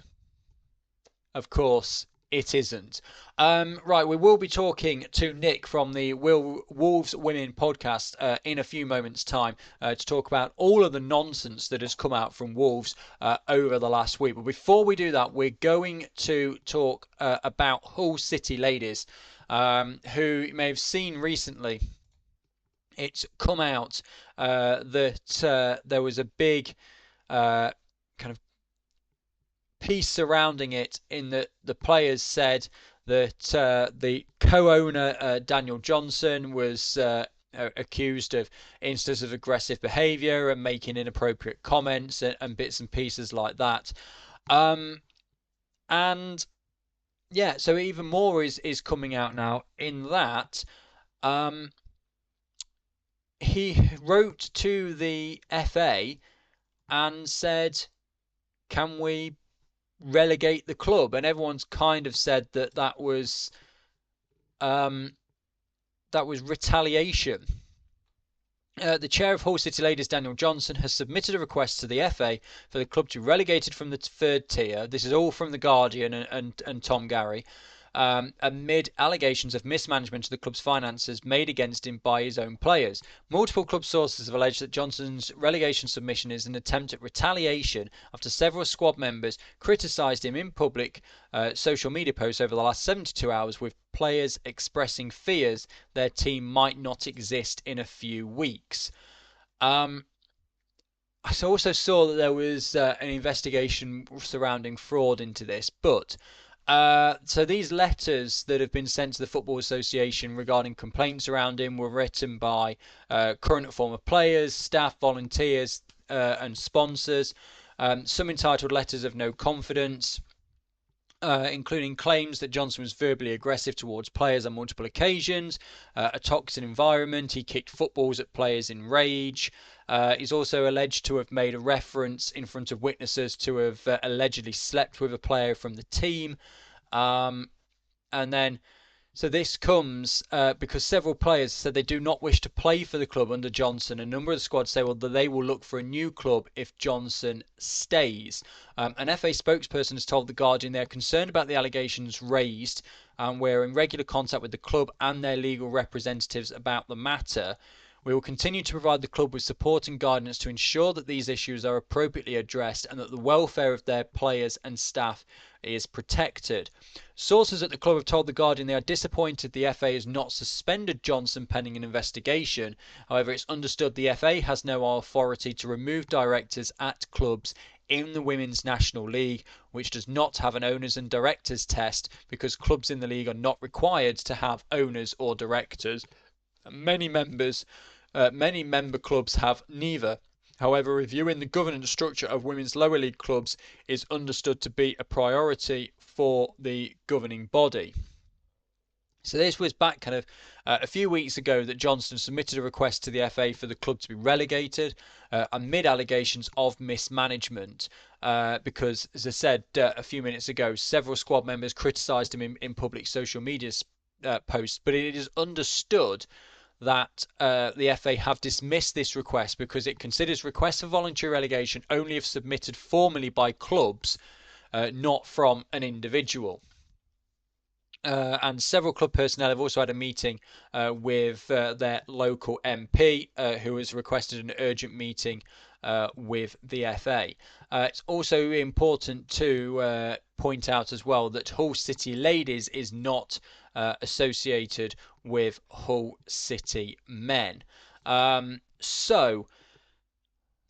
of course it isn't. Right, we will be talking to Nick from the Wolves Women podcast in a few moments' time to talk about all of the nonsense that has come out from Wolves over the last week. But before we do that, we're going to talk about Hull City ladies, who you may have seen recently. It's come out that there was a big kind of piece surrounding it, in that the players said that the co-owner Daniel Johnson was accused of instances of aggressive behaviour and making inappropriate comments and bits and pieces like that. And yeah, so even more is coming out now in that he wrote to the FA and said, can we relegate the club? And everyone's kind of said that was retaliation. The chair of Hull City Ladies, Daniel Johnson, has submitted a request to the FA for the club to be relegated from the third tier. This is all from The Guardian and Tom Gary. Amid allegations of mismanagement of the club's finances made against him by his own players. Multiple club sources have alleged that Johnson's relegation submission is an attempt at retaliation after several squad members criticised him in public social media posts over the last 72 hours, with players expressing fears their team might not exist in a few weeks. I also saw that there was an investigation surrounding fraud into this, but so these letters that have been sent to the Football Association regarding complaints around him were written by current and former players, staff, volunteers and sponsors. Some entitled Letters of No Confidence, including claims that Johnson was verbally aggressive towards players on multiple occasions, a toxic environment, he kicked footballs at players in rage. He's also alleged to have made a reference in front of witnesses to have allegedly slept with a player from the team. And then, so this comes because several players said they do not wish to play for the club under Johnson. A number of the squad say, well, that they will look for a new club if Johnson stays. An FA spokesperson has told The Guardian they're concerned about the allegations raised, and we're in regular contact with the club and their legal representatives about the matter. We will continue to provide the club with support and guidance to ensure that these issues are appropriately addressed and that the welfare of their players and staff is protected. Sources at the club have told The Guardian they are disappointed the FA has not suspended Johnson pending an investigation. However, it's understood the FA has no authority to remove directors at clubs in the Women's National League, which does not have an owners and directors test because clubs in the league are not required to have owners or directors. Many member clubs have neither. However, reviewing the governance structure of women's lower league clubs is understood to be a priority for the governing body. So this was back kind of a few weeks ago that Johnson submitted a request to the FA for the club to be relegated amid allegations of mismanagement because, as I said a few minutes ago, several squad members criticised him in public social media posts, but it is understood that the FA have dismissed this request because it considers requests for voluntary relegation only if submitted formally by clubs, not from an individual. And several club personnel have also had a meeting with their local MP, who has requested an urgent meeting with the FA. It's also important to point out as well that Hull City Ladies is not associated with Hull City Men. So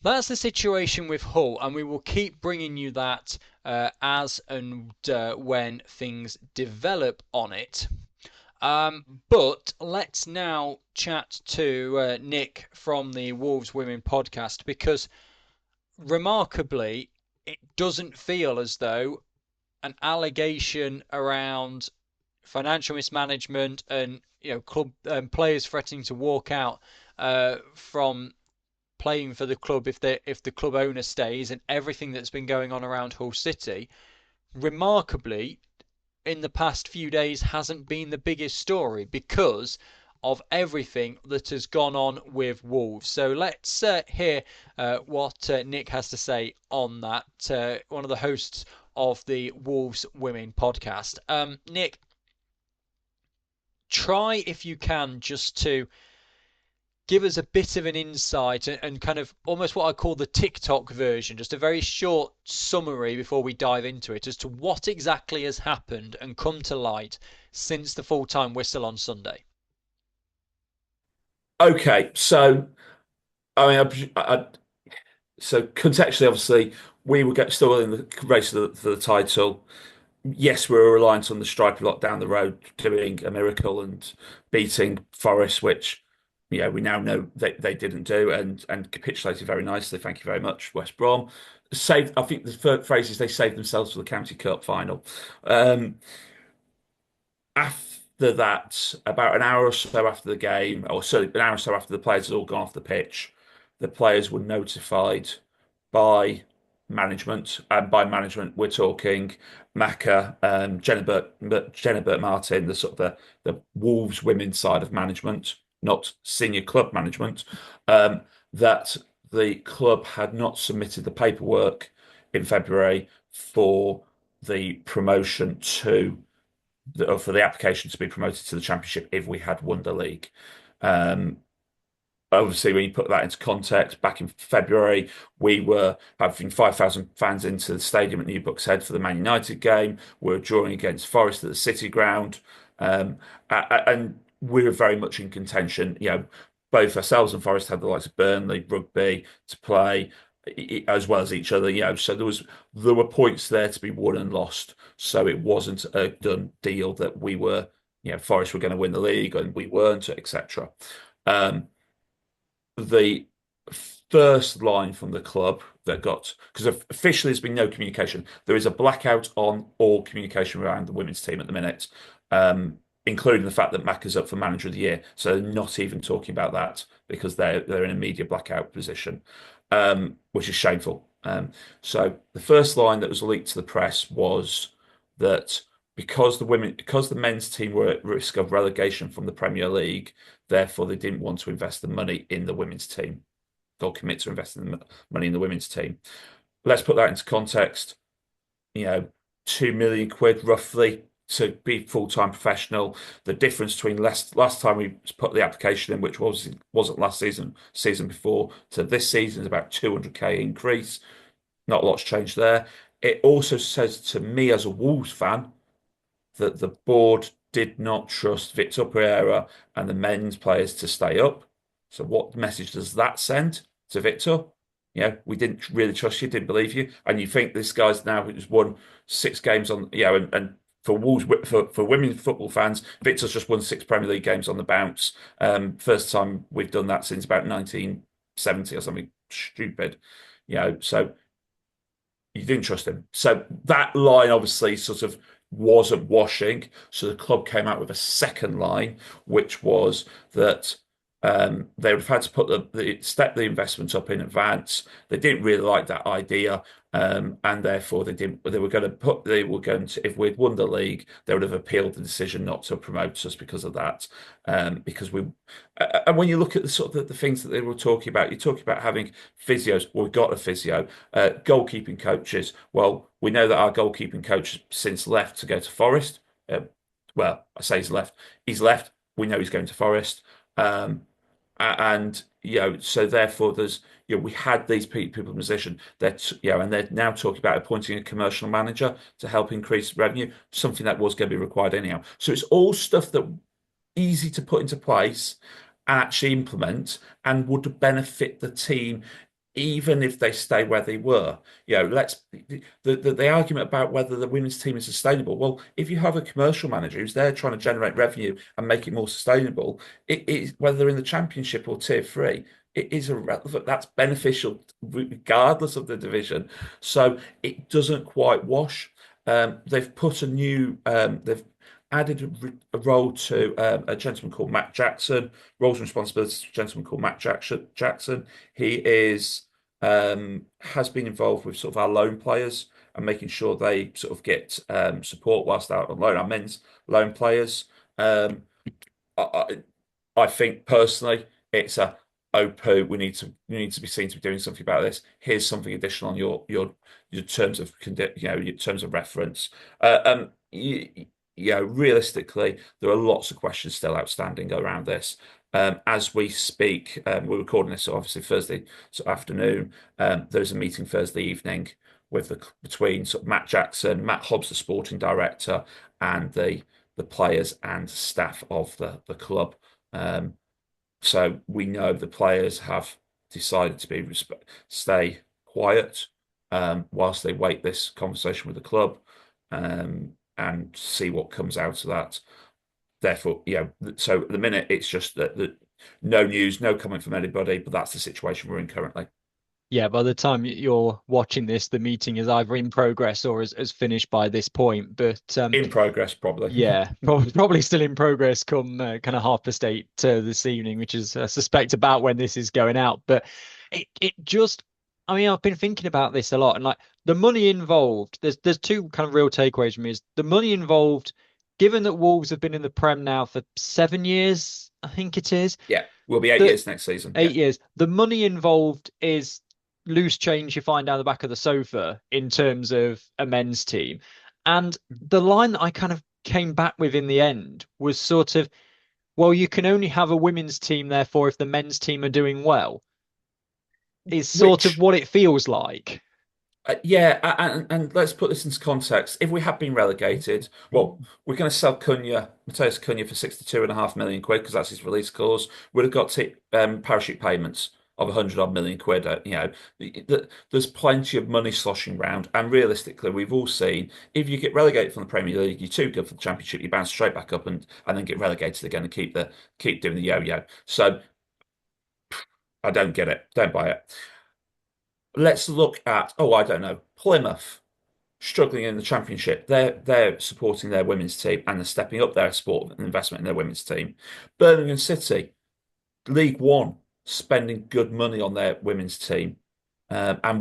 that's the situation with Hull, and we will keep bringing you that as and when things develop on it. But let's now chat to Nick from the Wolves Women podcast, because remarkably, it doesn't feel as though an allegation around financial mismanagement and club players threatening to walk out from playing for the club if the club owner stays, and everything that's been going on around Hull City, remarkably, in the past few days hasn't been the biggest story because of everything that has gone on with Wolves. So let's hear what Nick has to say on that, one of the hosts of the Wolves Women podcast. Nick, try if you can just to give us a bit of an insight and kind of almost what I call the TikTok version, just a very short summary before we dive into it as to what exactly has happened and come to light since the full-time whistle on Sunday. Okay, so so contextually, obviously, we were still in the race for the title. Yes, we were reliant on the striker lot down the road doing a miracle and beating Forest, which we now know they didn't do, and capitulated very nicely. Thank you very much, West Brom. I think the phrase is they saved themselves for the County Cup final. After that, about an hour or so after the game, or certainly an hour or so after the players had all gone off the pitch, the players were notified by management, and by management we're talking Macca, Jenna Burt Martin, the sort of the Wolves women's side of management, not senior club management, that the club had not submitted the paperwork in February for the promotion for the application to be promoted to the Championship if we had won the league. Obviously, when you put that into context, back in February, we were having 5,000 fans into the stadium at New Buckshead for the Man United game. We were drawing against Forest at the City Ground. And we were very much in contention. Both ourselves and Forest had the likes of Burnley, Rugby to play, as well as each other. So there were points there to be won and lost. So it wasn't a done deal that we were, Forest were going to win the league and we weren't, etc. The first line from the club because officially there's been no communication. There is a blackout on all communication around the women's team at the minute, including the fact that Macca's up for Manager of the Year. So they're not even talking about that because they're in a media blackout position, which is shameful. So the first line that was leaked to the press was that because the men's team were at risk of relegation from the Premier League, therefore they didn't want to invest the money in the women's team, or commit to investing the money in the women's team. Let's put that into context. 2 million quid roughly to be full-time professional. The difference between last time we put the application in, which wasn't last season before, to this season is about 200k increase. Not a lot's changed there. It also says to me as a Wolves fan that the board did not trust Victor Pereira and the men's players to stay up. So what message does that send to Victor? We didn't really trust you, didn't believe you, and you think this guy's now who's won 6 games on, and for Wolves, for women's football fans, Victor's just won 6 Premier League games on the bounce. First time we've done that since about 1970 or something stupid. So you didn't trust him. So that line obviously sort of wasn't washing. So the club came out with a second line, which was that they would have had to put step the investment up in advance. They didn't really like that idea, and therefore they were going to, if we'd won the league, they would have appealed the decision not to promote us because of that. Because and when you look at the sort of the things that they were talking about, you're talking about having physios. Well, we've got a physio, goalkeeping coaches. Well, we know that our goalkeeping coach has since left to go to Forest. Well, I say he's left. He's left. We know he's going to Forest. And so therefore there's we had these people in position that and they're now talking about appointing a commercial manager to help increase revenue, something that was going to be required anyhow. So it's all stuff that easy to put into place and actually implement and would benefit the team even if they stay where they were. The argument about whether the women's team is sustainable. Well, if you have a commercial manager who's there trying to generate revenue and make it more sustainable, it is, whether they're in the Championship or Tier 3, it is irrelevant. That's beneficial regardless of the division. So it doesn't quite wash. They've put they've added a role to a gentleman called Matt Jackson. Roles and responsibilities to a gentleman called Matt Jackson. He has been involved with sort of our loan players and making sure they sort of get support whilst out on loan. Our men's loan players. I think personally, it's poo. We need to be seen to be doing something about this. Here's something additional on your terms of your terms of reference. Realistically, there are lots of questions still outstanding around this. As we speak, we're recording this obviously Thursday afternoon. There's a meeting Thursday evening between sort of Matt Jackson, Matt Hobbs, the sporting director, and the players and staff of the club. So we know the players have decided to stay quiet whilst they wait this conversation with the club. And see what comes out of that. Therefore, so at the minute, it's just that no news, no comment from anybody, but that's the situation we're in currently. Yeah, by the time you're watching this, the meeting is either in progress or is finished by this point. But in progress, probably. Yeah, probably still in progress come kind of 8:30 this evening, which is I suspect about when this is going out. But it just, I mean, I've been thinking about this a lot, and like the money involved. There's two kind of real takeaways from me. Is the money involved, given that Wolves have been in the Prem now for 7 years, I think it is. Yeah, we'll be 8 years next season. 8 years. The money involved is loose change you find down the back of the sofa in terms of a men's team. And the line that I kind of came back with in the end was sort of, well, you can only have a women's team, therefore, if the men's team are doing well. Is sort of what it feels like. And let's put this into context. If we had been relegated, well, we're going to sell Matthias Cunha for £62.5 million because that's his release clause. We'd have got parachute payments of 100-odd million quid. There's plenty of money sloshing around, and realistically, we've all seen if you get relegated from the Premier League, you're too good for the Championship. You bounce straight back up and then get relegated again and keep doing the yo-yo. So I don't get it. Don't buy it. Let's look at, I don't know, Plymouth struggling in the Championship. They're supporting their women's team and they're stepping up their support and investment in their women's team. Birmingham City, League One, spending good money on their women's team, and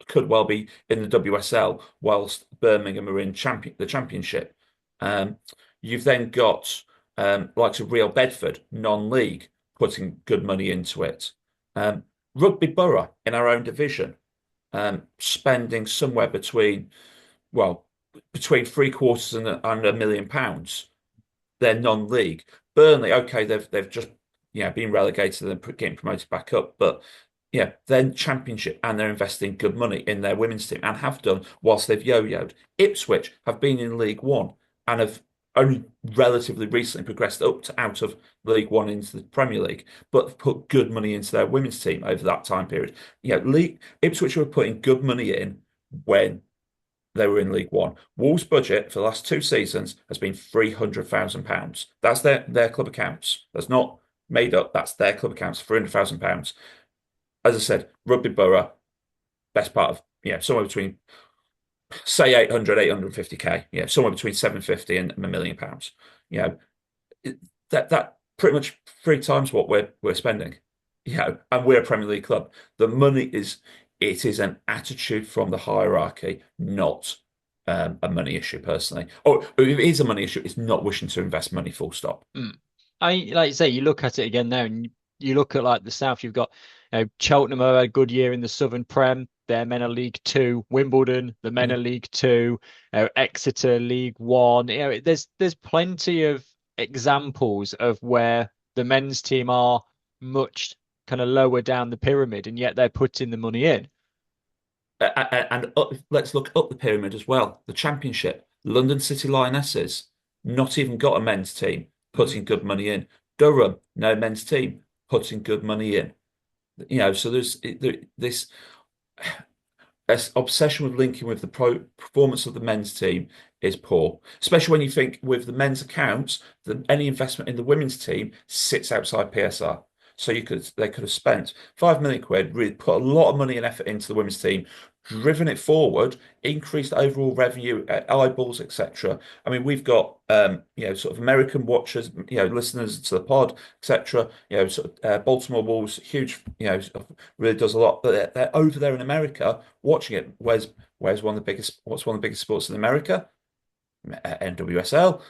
could well be in the WSL whilst Birmingham are in the Championship. You've then got likes of Real Bedford, non-league, putting good money into it. Rugby Borough in our own division, spending somewhere between, between three-quarters and £1 million. They're non-league. Burnley, okay, they've just been relegated and getting promoted back up, but they're Championship and they're investing good money in their women's team and have done whilst they've yo-yoed. Ipswich have been in League One and have only relatively recently progressed out of League One into the Premier League, but have put good money into their women's team over that time period. Ipswich were putting good money in when they were in League One. Wolves' budget for the last 2 seasons has been £300,000. That's their club accounts. That's not made up. That's their club accounts, £300,000. As I said, Rugby Borough, best part of somewhere between say 850k, somewhere between 750 and £1 million. That pretty much 3 times what we're spending. And we're a Premier League club. The money is an attitude from the hierarchy, not a money issue personally. Or if it is a money issue, it's not wishing to invest money, full stop. Like you say, you look at it again there, and you look at like the South. You've got Cheltenham have had a good year in the Southern Prem. Their men are League Two. Wimbledon, the men are League Two. Exeter, League One. There's plenty of examples of where the men's team are much kind of lower down the pyramid, and yet they're putting the money in. And let's look up the pyramid as well. The Championship, London City Lionesses, not even got a men's team, putting good money in. Durham, no men's team, putting good money in. So there's this obsession with linking with the performance of the men's team is poor, especially when you think with the men's accounts that any investment in the women's team sits outside PSR. So they could have spent £5 million, really put a lot of money and effort into the women's team, driven it forward, increased overall revenue, eyeballs, etc. I mean, we've got sort of American watchers, listeners to the pod, etc. Baltimore Wolves, huge, really does a lot, but they're over there in America watching it. What's one of the biggest sports in America? NWSL.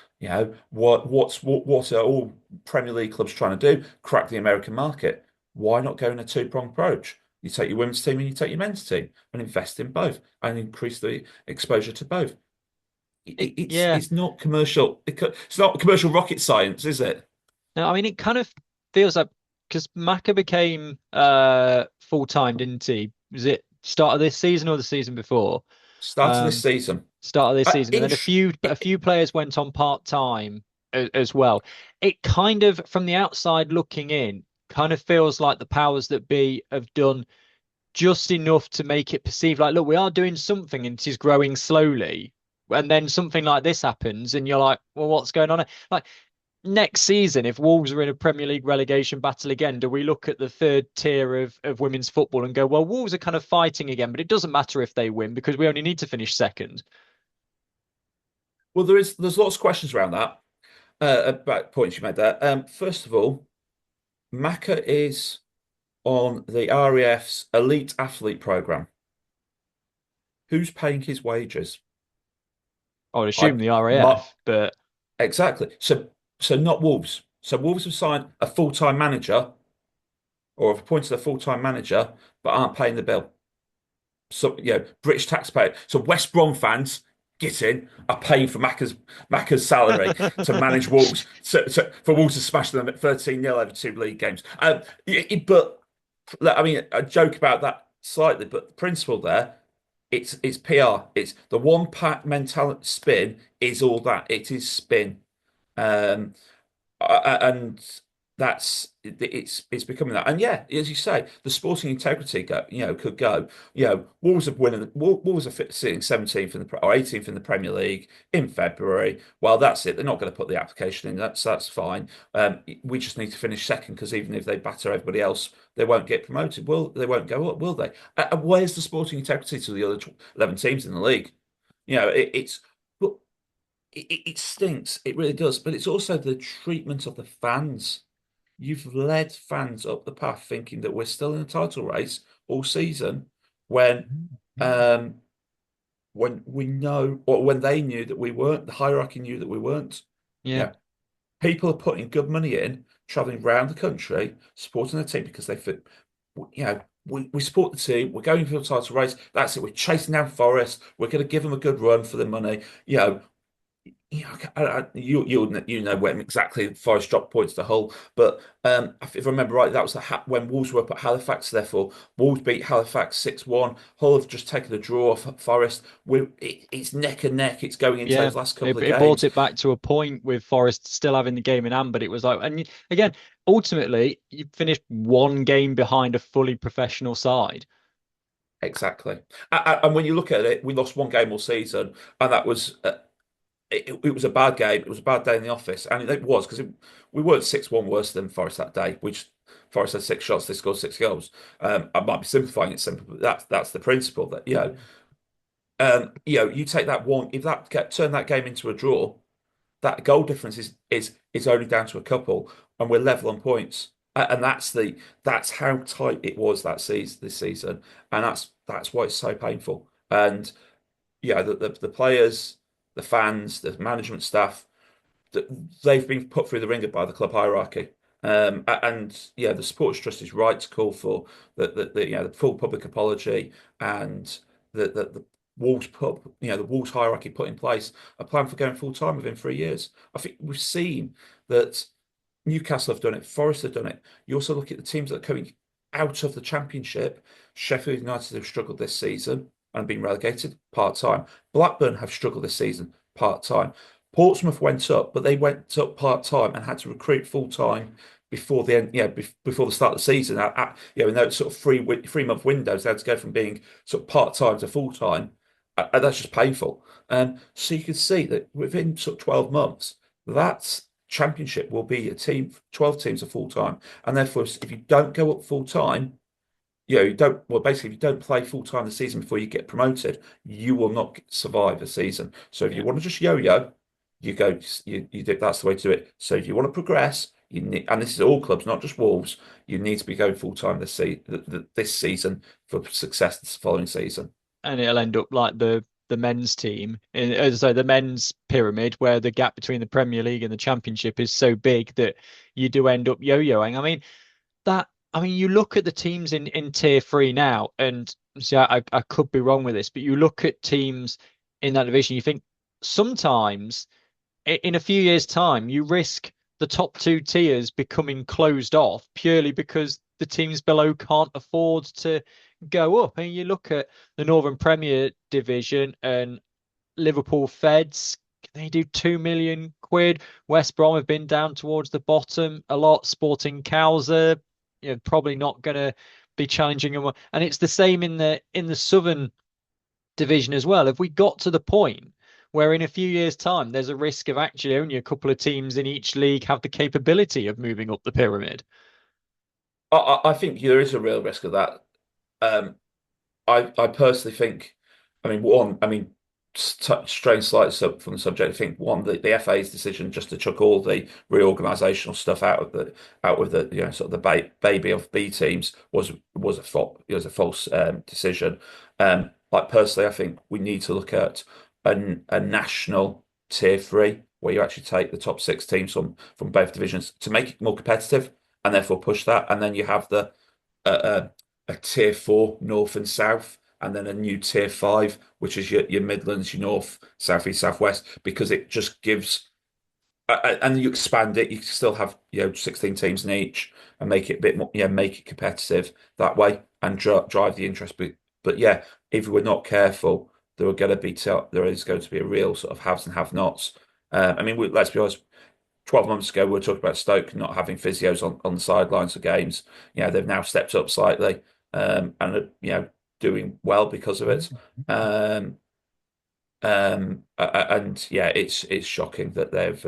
What are all Premier League clubs trying to do? Crack the American market. Why not go in a two-pronged approach? You take your women's team and you take your men's team and invest in both and increase the exposure to both. It's not commercial. It's not commercial rocket science, is it? No, I mean, it kind of feels like, because Maka became full-time, didn't he? Was it start of this season or the season before? Start of this season. Start of this season. And then a few players went on part-time as well. It kind of, from the outside looking in, kind of feels like the powers that be have done just enough to make it perceive like, look, we are doing something and it is growing slowly. And then something like this happens and you're like, well, what's going on? Like, next season, if Wolves are in a Premier League relegation battle again, do we look at the third tier of women's football and go, well, Wolves are kind of fighting again, but it doesn't matter if they win because we only need to finish second? Well, there's lots of questions around that, about points you made there. First of all, Maka is on the RAF's elite athlete program. Who's paying his wages? I would assume the RAF, but exactly. So not Wolves. So Wolves have signed a full-time manager or have appointed a full-time manager, but aren't paying the bill. So, British taxpayer. So West Brom fans are paying for Maka's salary to manage Wolves. So for Wolves to smash them at 13-0 over 2 league games. But I mean, I joke about that slightly, but the principle there, it's PR. It's the one pack mentality. Spin is all that. It is spin. And it's becoming that. And as you say, the sporting integrity could go. Wolves are sitting 17th or 18th in the Premier League in February. Well, that's it. They're not going to put the application in. That's fine. We just need to finish second because even if they batter everybody else, they won't get promoted. Well, they won't go up, will they? Where's the sporting integrity to the other 11 teams in the league? It stinks. It really does. But it's also the treatment of the fans. You've led fans up the path thinking that we're still in a title race all season when we know, or when they knew that we weren't, the hierarchy knew that we weren't. Yeah. People are putting good money in, traveling around the country, supporting the team because they fit, we support the team. We're going for the title race. That's it. We're chasing down Forest. We're going to give them a good run for the money. You know when exactly Forest dropped points to Hull, but if I remember right, that was when Wolves were up at Halifax. Therefore, Wolves beat Halifax 6-1. Hull have just taken a draw off Forest. It's neck and neck. It's going into Yeah, those last couple of it brought games. it back to a point with Forest still having the game in hand, but it was like, and again, ultimately, you finished one game behind a fully professional side. Exactly. And when you look at it, we lost one game all season, and that was it was a bad game. It was a bad day in the office, and it was because we weren't 6-1 worse than Forest that day. Forest had 6 shots, they scored 6 goals. I might be simplifying it simple, but that's the principle that you take that one. If turn that game into a draw, that goal difference is only down to a couple, and we're level on points. And that's how tight it was this season, and that's why it's so painful. And the players, the fans, the management staff, they've been put through the ringer by the club hierarchy. The Supporters Trust is right to call for the full public apology, and the Wolves the Wolves hierarchy put in place a plan for going full time within 3 years. I think we've seen that Newcastle have done it, Forest have done it. You also look at the teams that are coming out of the Championship. Sheffield United have struggled this season and been relegated part-time. Blackburn have struggled this season part-time. Portsmouth went up, but they went up part-time and had to recruit full-time before the end, before the start of the season. In those sort of 3 month windows, they had to go from being sort of part-time to full-time. And that's just painful. So you can see that within sort of 12 months, that Championship will be a team, 12 teams are full-time. And therefore, if you don't go up full-time, if you don't play full time the season before you get promoted, you will not survive a season. So if you want to just yo-yo, you do, that's the way to do it. So if you want to progress, you need, and this is all clubs, not just Wolves, you need to be going full time this season for success this following season. And it'll end up like the men's team, so the men's pyramid, where the gap between the Premier League and the Championship is so big that you do end up yo-yoing. I mean, you look at the teams in Tier 3 now, and see, I could be wrong with this, but you look at teams in that division, you think sometimes in a few years' time, you risk the top 2 tiers becoming closed off purely because the teams below can't afford to go up. And you look at the Northern Premier Division, and Liverpool Feds, they do 2 million quid. West Brom have been down towards the bottom a lot. Sporting Cows are probably not going to be challenging them. And it's the same in the Southern Division as well. If we got to the point where in a few years' time there's a risk of actually only a couple of teams in each league have the capability of moving up the pyramid, I think there is a real risk of that. I personally think, straying slightly from the subject, I think the FA's decision just to chuck all the reorganisational stuff out of the sort of the baby of B teams was a false decision. Personally, I think we need to look at a national Tier 3 where you actually take the top 6 teams from both divisions to make it more competitive and therefore push that, and then you have a Tier 4 North and South, and then a new Tier 5, which is your Midlands, your North, South East, South West, because it just gives, and you expand it, you still have 16 teams in each, and make it a bit more, make it competitive that way and drive the interest. But if we're not careful, there is going to be a real sort of haves and have-nots. Let's be honest. 12 months ago, we were talking about Stoke not having physios on the sidelines of games. They've now stepped up slightly, and are, doing well because of it. It's shocking that they've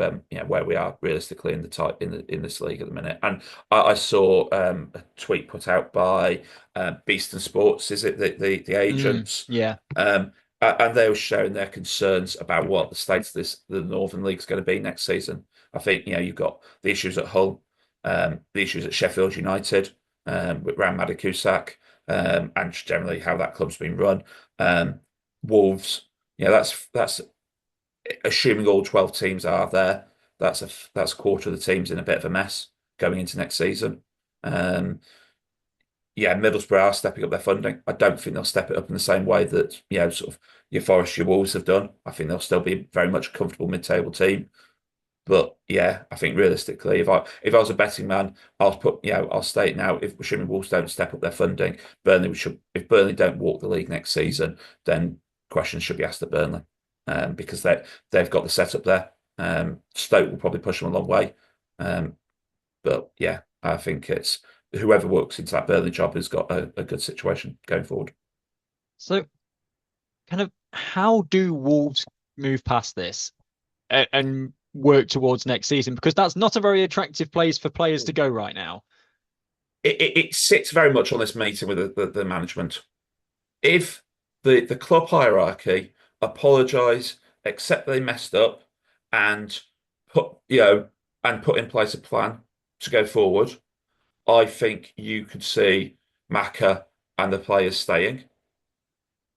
where we are realistically in this league at the minute. And I saw a tweet put out by Beeston Sports, is it the agents? Yeah. And they were sharing their concerns about what the state of the Northern League is going to be next season. I think you've got the issues at Hull, the issues at Sheffield United with Ram Madakusak, and generally how that club's been run. Wolves, that's assuming all 12 teams are there. That's a quarter of the teams in a bit of a mess going into next season. yeah, Middlesbrough are stepping up their funding. I don't think they'll step it up in the same way that, sort of your Forest, your Wolves have done. I think they'll still be very much a comfortable mid-table team. But yeah, I think realistically, if I was a betting man, I'll state now, if assuming Wolves don't step up their funding, if Burnley don't walk the league next season, then questions should be asked at Burnley. Because they've got the setup there. Stoke will probably push them a long way. But yeah, I think it's whoever works into that Burnley job has got a good situation going forward. So, kind of, how do Wolves move past this and work towards next season? Because that's not a very attractive place for players to go right now. It sits very much on this meeting with the management. If the club hierarchy apologise, accept they messed up, and put in place a plan to go forward, I think you could see Maka and the players staying.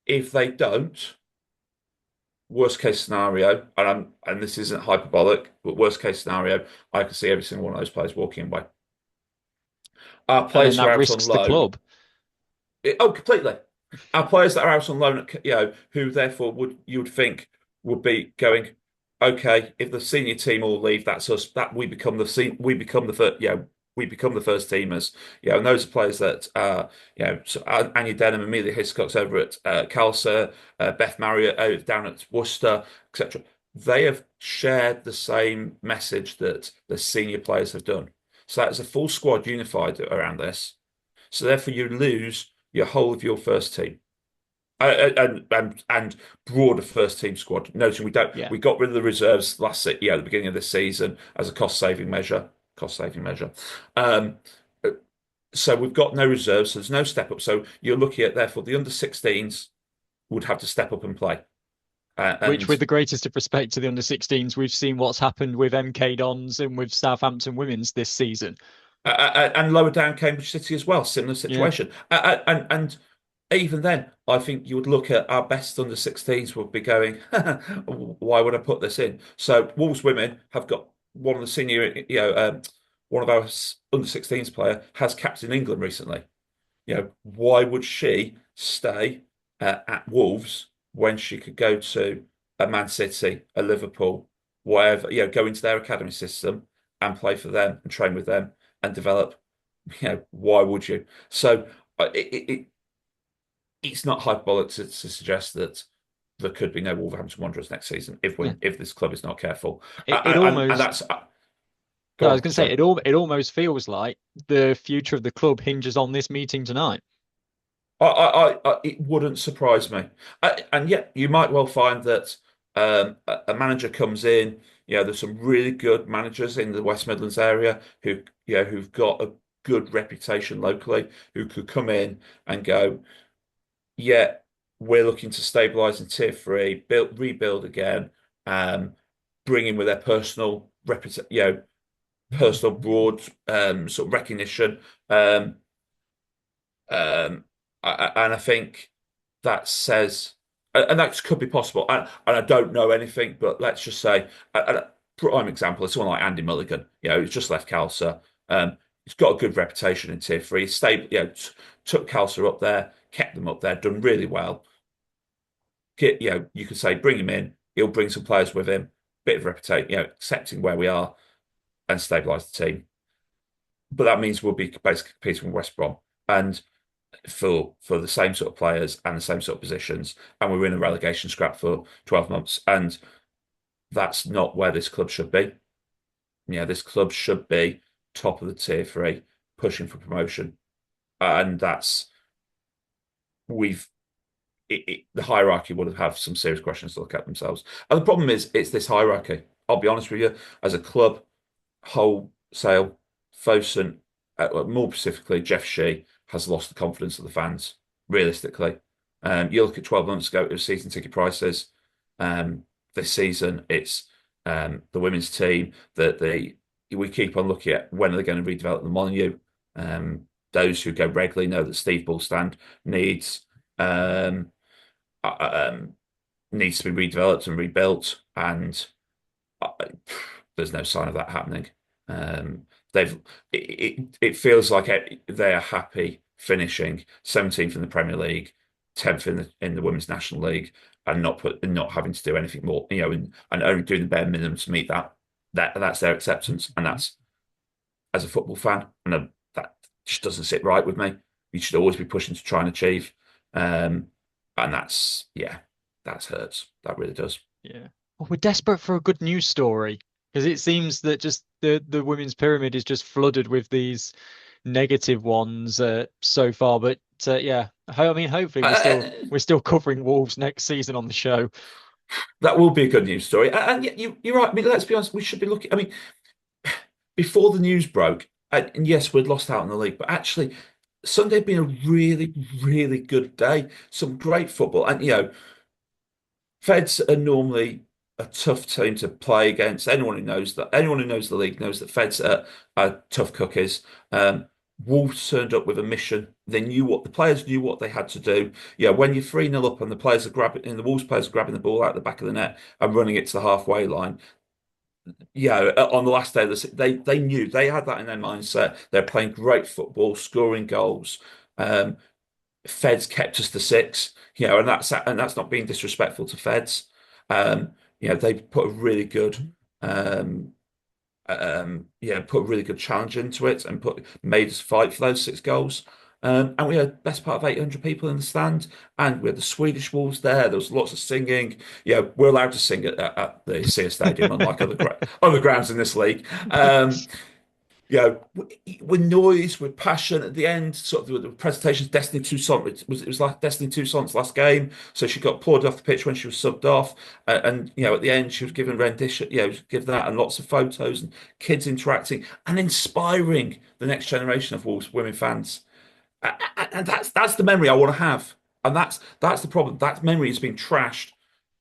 If they don't, worst case scenario, and this isn't hyperbolic, but worst case scenario, I could see every single one of those players walking away. Our players and who that are out risks on loan, the club. Completely. Our players that are out on loan, who therefore you would think would be going, okay, if the senior team all leave, that's us. That we become the first, we become the first teamers. And those are players that so Anya Denham, Amelia Hiscox over at Calcer, Beth Marriott down at Worcester, etc. They have shared the same message that the senior players have done. So that's a full squad unified around this. So therefore, you lose your whole of your first team. And broader first team squad. Noting we got rid of the reserves at the beginning of this season as a cost saving measure. So we've got no reserves, so there's no step up. So you're looking at therefore the under 16s would have to step up and play. Which, with the greatest of respect to the under 16s, we've seen what's happened with MK Dons and with Southampton Women's this season. And lower down Cambridge City as well, similar situation. And even then, I think you would look at our best under 16s would be going, why would I put this in? So Wolves women have got one of the senior, one of our under 16s player has captained England recently. Why would she stay at Wolves when she could go to a Man City, a Liverpool, whatever, go into their academy system and play for them and train with them and develop? Why would you? So it's not hyperbolic to suggest that there could be no Wolverhampton Wanderers next season if this club is not careful. I was going to say it almost feels like the future of the club hinges on this meeting tonight. It wouldn't surprise me, and yet you might well find that a manager comes in. There's some really good managers in the West Midlands area who've got a good reputation locally, who could come in and go, yeah, we're looking to stabilise in Tier 3, rebuild again, bring in with their personal personal broad sort of recognition. And I think that says, and that could be possible. And I don't know anything, but let's just say, a prime example is someone like Andy Mulligan. He's just left Calcer. He's got a good reputation in Tier 3. Stable, took Calcer up there, kept them up there, done really well. You could say bring him in. He'll bring some players with him. Bit of reputation, accepting where we are, and stabilise the team. But that means we'll be basically competing with West Brom, and for the same sort of players and the same sort of positions, and we're in a relegation scrap for 12 months, and that's not where this club should be. This club should be top of the Tier 3, pushing for promotion, and the hierarchy would have some serious questions to look at themselves. And the problem is, it's this hierarchy. I'll be honest with you, as a club, wholesale, Fosun, more specifically, Jeff Shee has lost the confidence of the fans, realistically. You look at 12 months ago, it was season ticket prices. This season, it's the women's team that we keep on looking at when are they going to redevelop the Molineux. Those who go regularly know that Steve Bullstand needs to be redeveloped and rebuilt, and there's no sign of that happening. It feels like they are happy finishing 17th in the Premier League, 10th in the Women's National League, and not having to do anything more, and only doing the bare minimum to meet that's their acceptance, and that's, as a football fan, and that just doesn't sit right with me. You should always be pushing to try and achieve, and that hurts. That really does. Yeah. Well, we're desperate for a good news story, because it seems that just the women's pyramid is just flooded with these negative ones so far. But hopefully we're still covering Wolves next season on the show. That will be a good news story. And you're right. I mean, let's be honest. We should be looking. I mean, before the news broke, and yes, we'd lost out in the league, but actually, Sunday had been a really, really good day. Some great football, and Feds are normally a tough team to play against. Anyone who knows the league knows that Feds are tough cookies. Wolves turned up with a mission. The players knew what they had to do. Yeah, when you're 3-0 up and the Wolves players are grabbing the ball out the back of the net and running it to the halfway line. Yeah, on the last day, they knew, they had that in their mindset. They're playing great football, scoring goals. Feds kept us to 6, and that's not being disrespectful to Feds. They put a really good challenge into it and made us fight for those 6 goals. And we had best part of 800 people in the stand, and we had the Swedish Wolves there. There was lots of singing. Yeah, we're allowed to sing at the Sears Stadium, unlike other grounds in this league. With noise, with passion. At the end, sort of the presentation's Destiny Toussaint. It was like Destiny Toussaint's last game, so she got pulled off the pitch when she was subbed off, and at the end she was given rendition. Give that, and lots of photos and kids interacting and inspiring the next generation of Wolves women fans. And that's the memory I want to have, and that's the problem. That memory has been trashed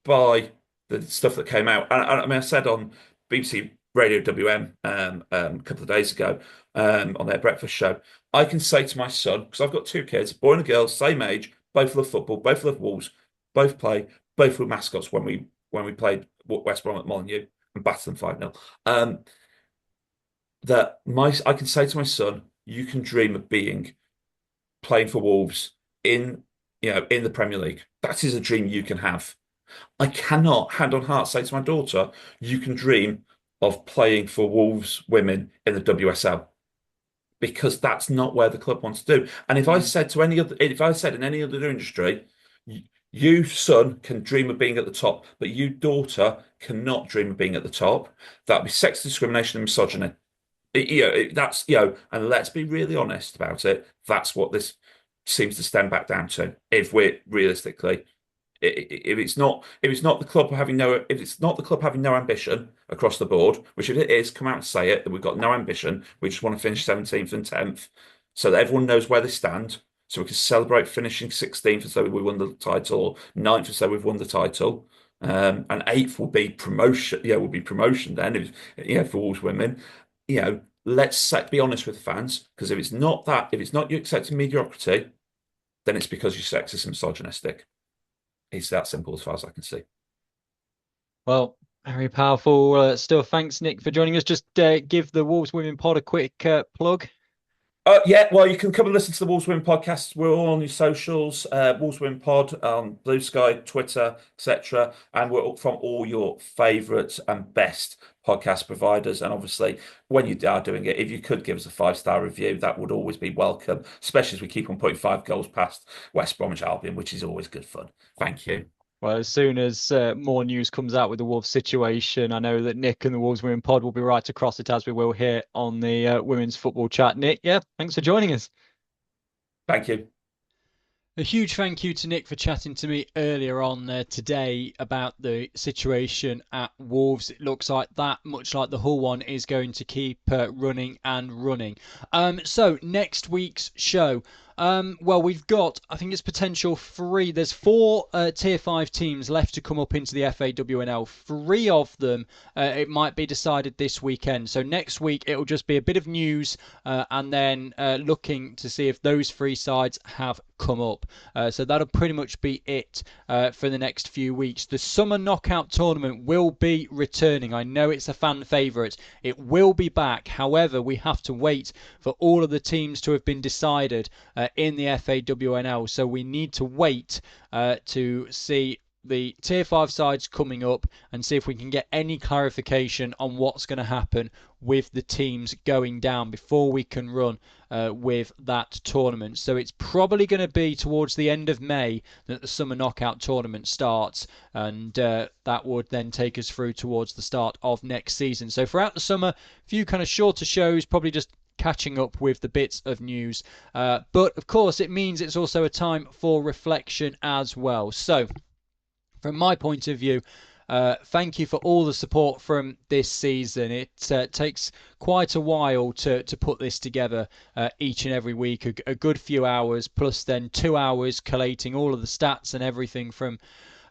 by the stuff that came out. And I mean, I said on BBC Radio WM a couple of days ago on their breakfast show, I can say to my son, because I've got 2 kids, boy and a girl, same age, both love football, both love Wolves, both were mascots when we played West Brom at Molineux and battered them 5-0. I can say to my son, you can dream of playing for Wolves in the Premier League. That is a dream you can have. I cannot, hand on heart, say to my daughter, you can dream of playing for Wolves women in the WSL, because that's not where the club wants to do. And if I said in any other industry, you son can dream of being at the top, but you daughter cannot dream of being at the top, that'd be sex discrimination and misogyny. And let's be really honest about it. That's what this seems to stem back down to. If we're realistically, if it's not the club having no ambition across the board, which if it is, come out and say it, that we've got no ambition. We just want to finish 17th and 10th, so that everyone knows where they stand, so we can celebrate finishing 16th as though we won the title, or 9th as though we've won the title. And 8th will be promotion. Will be promotion then. For Wolves women. Let's be honest with the fans, because if it's not you accepting mediocrity, then it's because you're sexist and misogynistic. It's that simple as far as I can see. Well, very powerful. Still, thanks, Nick, for joining us. Just give the Wolves Women Pod a quick plug. Well, you can come and listen to the Wolves Women podcast. We're all on your socials, Wolves Women Pod, Blue Sky, Twitter, etc. And we're from all your favourite and best podcast providers. And obviously, when you are doing it, if you could give us a 5-star review, that would always be welcome, especially as we keep on putting 5 goals past West Bromwich Albion, which is always good fun. Thank you. Well, as soon as more news comes out with the Wolves situation, I know that Nick and the Wolves Women Pod will be right across it, as we will here on the Women's Football Chat. Nick, thanks for joining us. Thank you. A huge thank you to Nick for chatting to me earlier on today about the situation at Wolves. It looks like that, much like the Hull one, is going to keep running and running. So next week's show, we've got, I think it's potential 3. There's 4 Tier 5 teams left to come up into the FAWNL. 3 of them, it might be decided this weekend. So next week, it'll just be a bit of news and then looking to see if those 3 sides have come up. So that'll pretty much be it for the next few weeks. The Summer Knockout Tournament will be returning. I know it's a fan favourite. It will be back. However, we have to wait for all of the teams to have been decided in the FAWNL. So we need to wait to see the Tier 5 sides coming up and see if we can get any clarification on what's going to happen with the teams going down before we can run with that tournament. So it's probably going to be towards the end of May that the summer knockout tournament starts, and that would then take us through towards the start of next season. So throughout the summer, a few kind of shorter shows, probably just catching up with the bits of news. But of course, it means it's also a time for reflection as well. So from my point of view, thank you for all the support from this season. It takes quite a while to put this together each and every week, a good few hours, plus then 2 hours collating all of the stats and everything from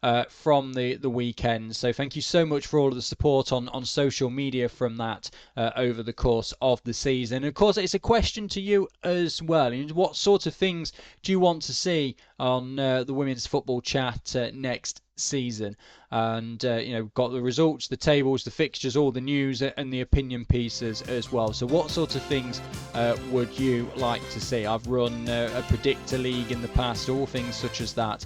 the weekend. So thank you so much for all of the support on social media from that over the course of the season. And of course, it's a question to you as well. What sort of things do you want to see on the Women's Football Chat next season? And got the results, the tables, the fixtures, all the news and the opinion pieces as well. So what sort of things would you like to see? I've run a predictor league in the past, all things such as that.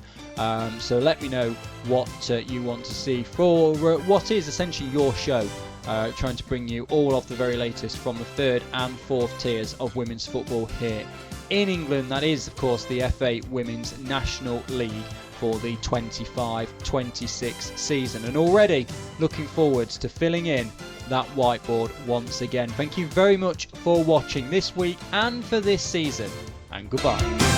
So let me know what you want to see for what is essentially your show, trying to bring you all of the very latest from the 3rd and 4th tiers of women's football here in England. That is, of course, the FA Women's National League for the 25-26 season, and already looking forwards to filling in that whiteboard once again. Thank you very much for watching this week and for this season, and goodbye.